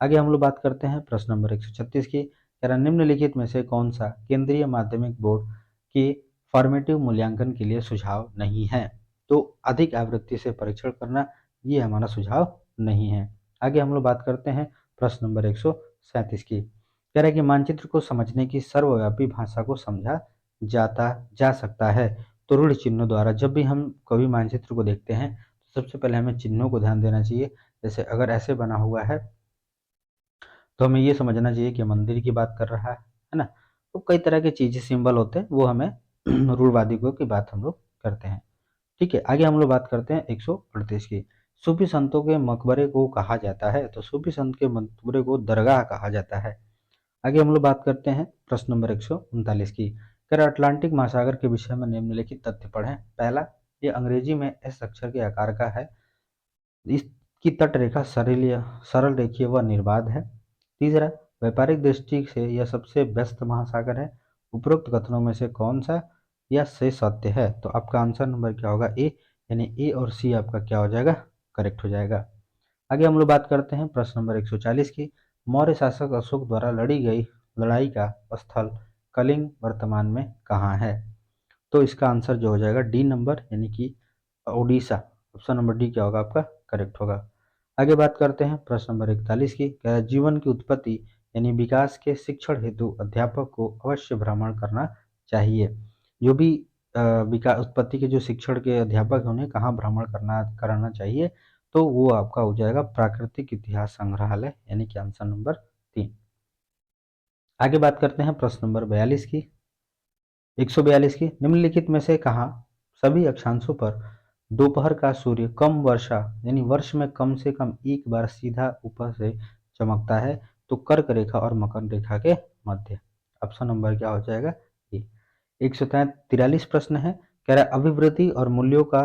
आगे हम लोग बात करते हैं प्रश्न नंबर 136 की। कह रहा निम्नलिखित में से कौन सा केंद्रीय माध्यमिक बोर्ड के फॉर्मेटिव मूल्यांकन के लिए सुझाव नहीं है। तो अधिक आवृत्ति से परीक्षण करना ये हमारा सुझाव नहीं है। आगे हम लोग बात करते हैं प्रश्न नंबर 137 की। कह रहा है कि मानचित्र को समझने की सर्वव्यापी भाषा को समझा जा सकता है। तो ऋण चिन्हों द्वारा जब भी हम कभी मानचित्र को देखते हैं तो सबसे पहले हमें चिन्हों को ध्यान देना चाहिए। जैसे अगर ऐसे बना हुआ है तो हमें ये समझना चाहिए कि मंदिर की बात कर रहा है ना। तो कई तरह के चीजें सिंबल होते हैं, वो हमें रूढ़वादियों की बात हम लोग करते हैं, ठीक है। आगे हम लोग बात करते हैं 138 की। सूफी संतों के मकबरे को कहा जाता है। तो सूफी संत के मकबरे को दरगाह कहा जाता है। आगे हम लोग बात करते हैं प्रश्न नंबर 139 की। कर अटलांटिक महासागर के विषय में निम्नलिखित तथ्य पढ़ें। पहला, ये अंग्रेजी में एस अक्षर के आकार का है। इसकी तट रेखा सरल रेखीय व निर्बाध है। तीसरा, व्यापारिक दृष्टि से यह सबसे व्यस्त महासागर है। उपरोक्त कथनों में से कौन सा यह से सत्य है। तो आपका आंसर नंबर क्या होगा ए, यानी ए और सी आपका क्या हो जाएगा करेक्ट हो जाएगा। आगे हम लोग बात करते हैं प्रश्न नंबर 140 की। मौर्य शासक अशोक द्वारा लड़ी गई लड़ाई का स्थल कलिंग वर्तमान में कहाँ है। तो इसका आंसर जो हो जाएगा डी नंबर, यानी कि उड़ीसा। ऑप्शन नंबर डी क्या होगा आपका करेक्ट होगा। आगे बात करते हैं प्रश्न नंबर 41 की। क्या जीवन की उत्पत्ति यानी विकास के शिक्षण हेतु अध्यापक को अवश्य भ्रमण करना चाहिए। जो भी विकास उत्पत्ति के जो शिक्षण के अध्यापक हैं उन्हें कहाँ भ्रमण कराना चाहिए। तो वो आपका हो जाएगा प्राकृतिक इतिहास संग्रहालय, यानी कि आंसर नंबर 3। आगे बात करते हैं प्रश्न नंबर 42 की। 142 की। निम्नलिखित में से कहाँ सभी अक्षांशों पर दोपहर का सूर्य कम वर्षा यानी वर्ष में कम से कम एक बार सीधा ऊपर से चमकता है। तो कर्क रेखा और मकर रेखा के मध्य। ऑप्शन नंबर क्या हो जाएगा ए। 143 प्रश्न है, कह रहा है अभिवृद्धि और मूल्यों का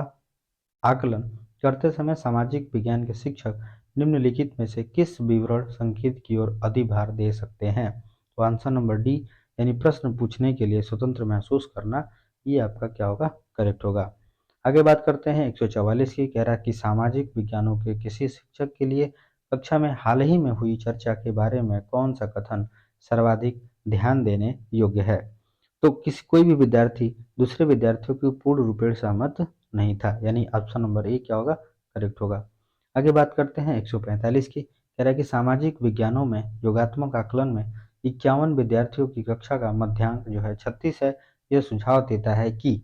आकलन करते समय सामाजिक विज्ञान के शिक्षक निम्नलिखित में से किस विवरण संकेत की ओर अधिभार दे सकते हैं? तो आंसर नंबर डी, यानी प्रश्न पूछने के लिए स्वतंत्र महसूस करना, ये आपका क्या होगा? करेक्ट होगा। आगे बात करते हैं 144 की, कह रहा है कि सामाजिक विज्ञानों के किसी शिक्षक के लिए कक्षा में हाल ही में हुई चर्चा के बारे में कौन सा कथन सर्वाधिक ध्यान देने योग्य है? तो किसी कोई भी विद्यार्थी दूसरे विद्यार्थियों की पूर्ण रूपेण सहमत नहीं था, यानी ऑप्शन नंबर ए क्या होगा? करेक्ट होगा। आगे बात करते हैं 145 की, कह रहा है कि सामाजिक विज्ञानों में योगात्मक आकलन में 51 विद्यार्थियों की कक्षा का मध्यांक जो है 36 है, यह सुझाव देता है कि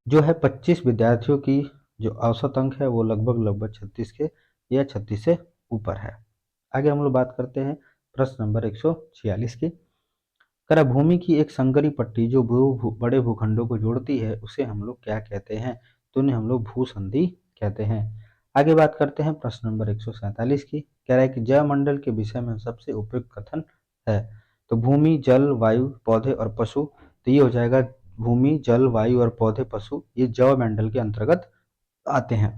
जो है 25 विद्यार्थियों की जो औसत अंक है वो लगभग 36 के या 36 से ऊपर है। आगे हम लोग बात करते हैं प्रश्न नंबर 146 की, करा भूमि की एक संकरी पट्टी जो बड़े भूखंडों को जोड़ती है उसे हम लोग क्या कहते हैं? तो उन्हें हम लोग भूसंधि कहते हैं। आगे बात करते हैं प्रश्न नंबर 147 की, कह रहा है कि जैवमंडल के विषय में सबसे उपयुक्त कथन है? तो भूमि, जल, वायु, पौधे और पशु, तो ये हो जाएगा भूमि, जल, वायु और पौधे, पशु, ये जैवमंडल के अंतर्गत आते हैं।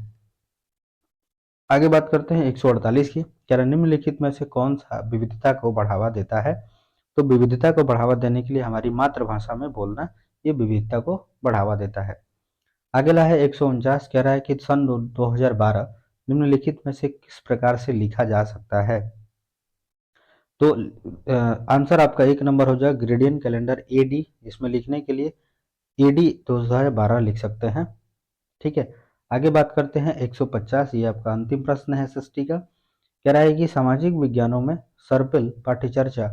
आगे बात करते हैं 148 की, कह रहा है निम्नलिखित में से कौन सा विविधता को बढ़ावा देता है? तो विविधता को बढ़ावा देने के लिए हमारी मातृभाषा में बोलना, ये विविधता को बढ़ावा देता है। अगला है 149, कह रहा है कि सन 2012 निम्नलिखित में से किस प्रकार से लिखा जा सकता है? तो आंसर आपका एक नंबर हो जाएगा ग्रेडियन कैलेंडर एडी, इसमें लिखने के लिए एडी 2012 लिख सकते हैं। ठीक है। आगे बात करते हैं 150, ये आपका अंतिम प्रश्न है एसएसटी का, कह रहा है कि सामाजिक विज्ञानों में सर्पिल पाठ्यचर्चा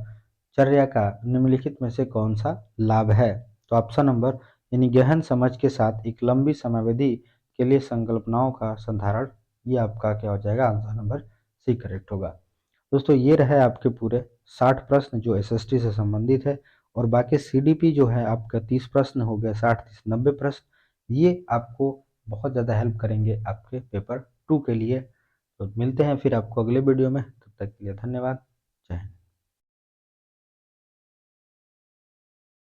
चर्या का निम्नलिखित में से कौन सा लाभ है? तो ऑप्शन नंबर, यानी गहन समझ के साथ एक लंबी समयावधि के लिए संकल्पनाओं का संधारण, ये आपका क्या हो जाएगा? आंसर नंबर सी करेक्ट होगा। दोस्तों ये रहे आपके पूरे 60 प्रश्न जो एसएसटी से संबंधित है, और बाकी सीडीपी जो है आपका 30 प्रश्न हो गया, 60 30 90 प्रश्न, ये आपको बहुत ज़्यादा हेल्प करेंगे आपके पेपर 2 के लिए। तो मिलते हैं फिर आपको अगले वीडियो में, तब तक के लिए धन्यवाद। जय हिंद।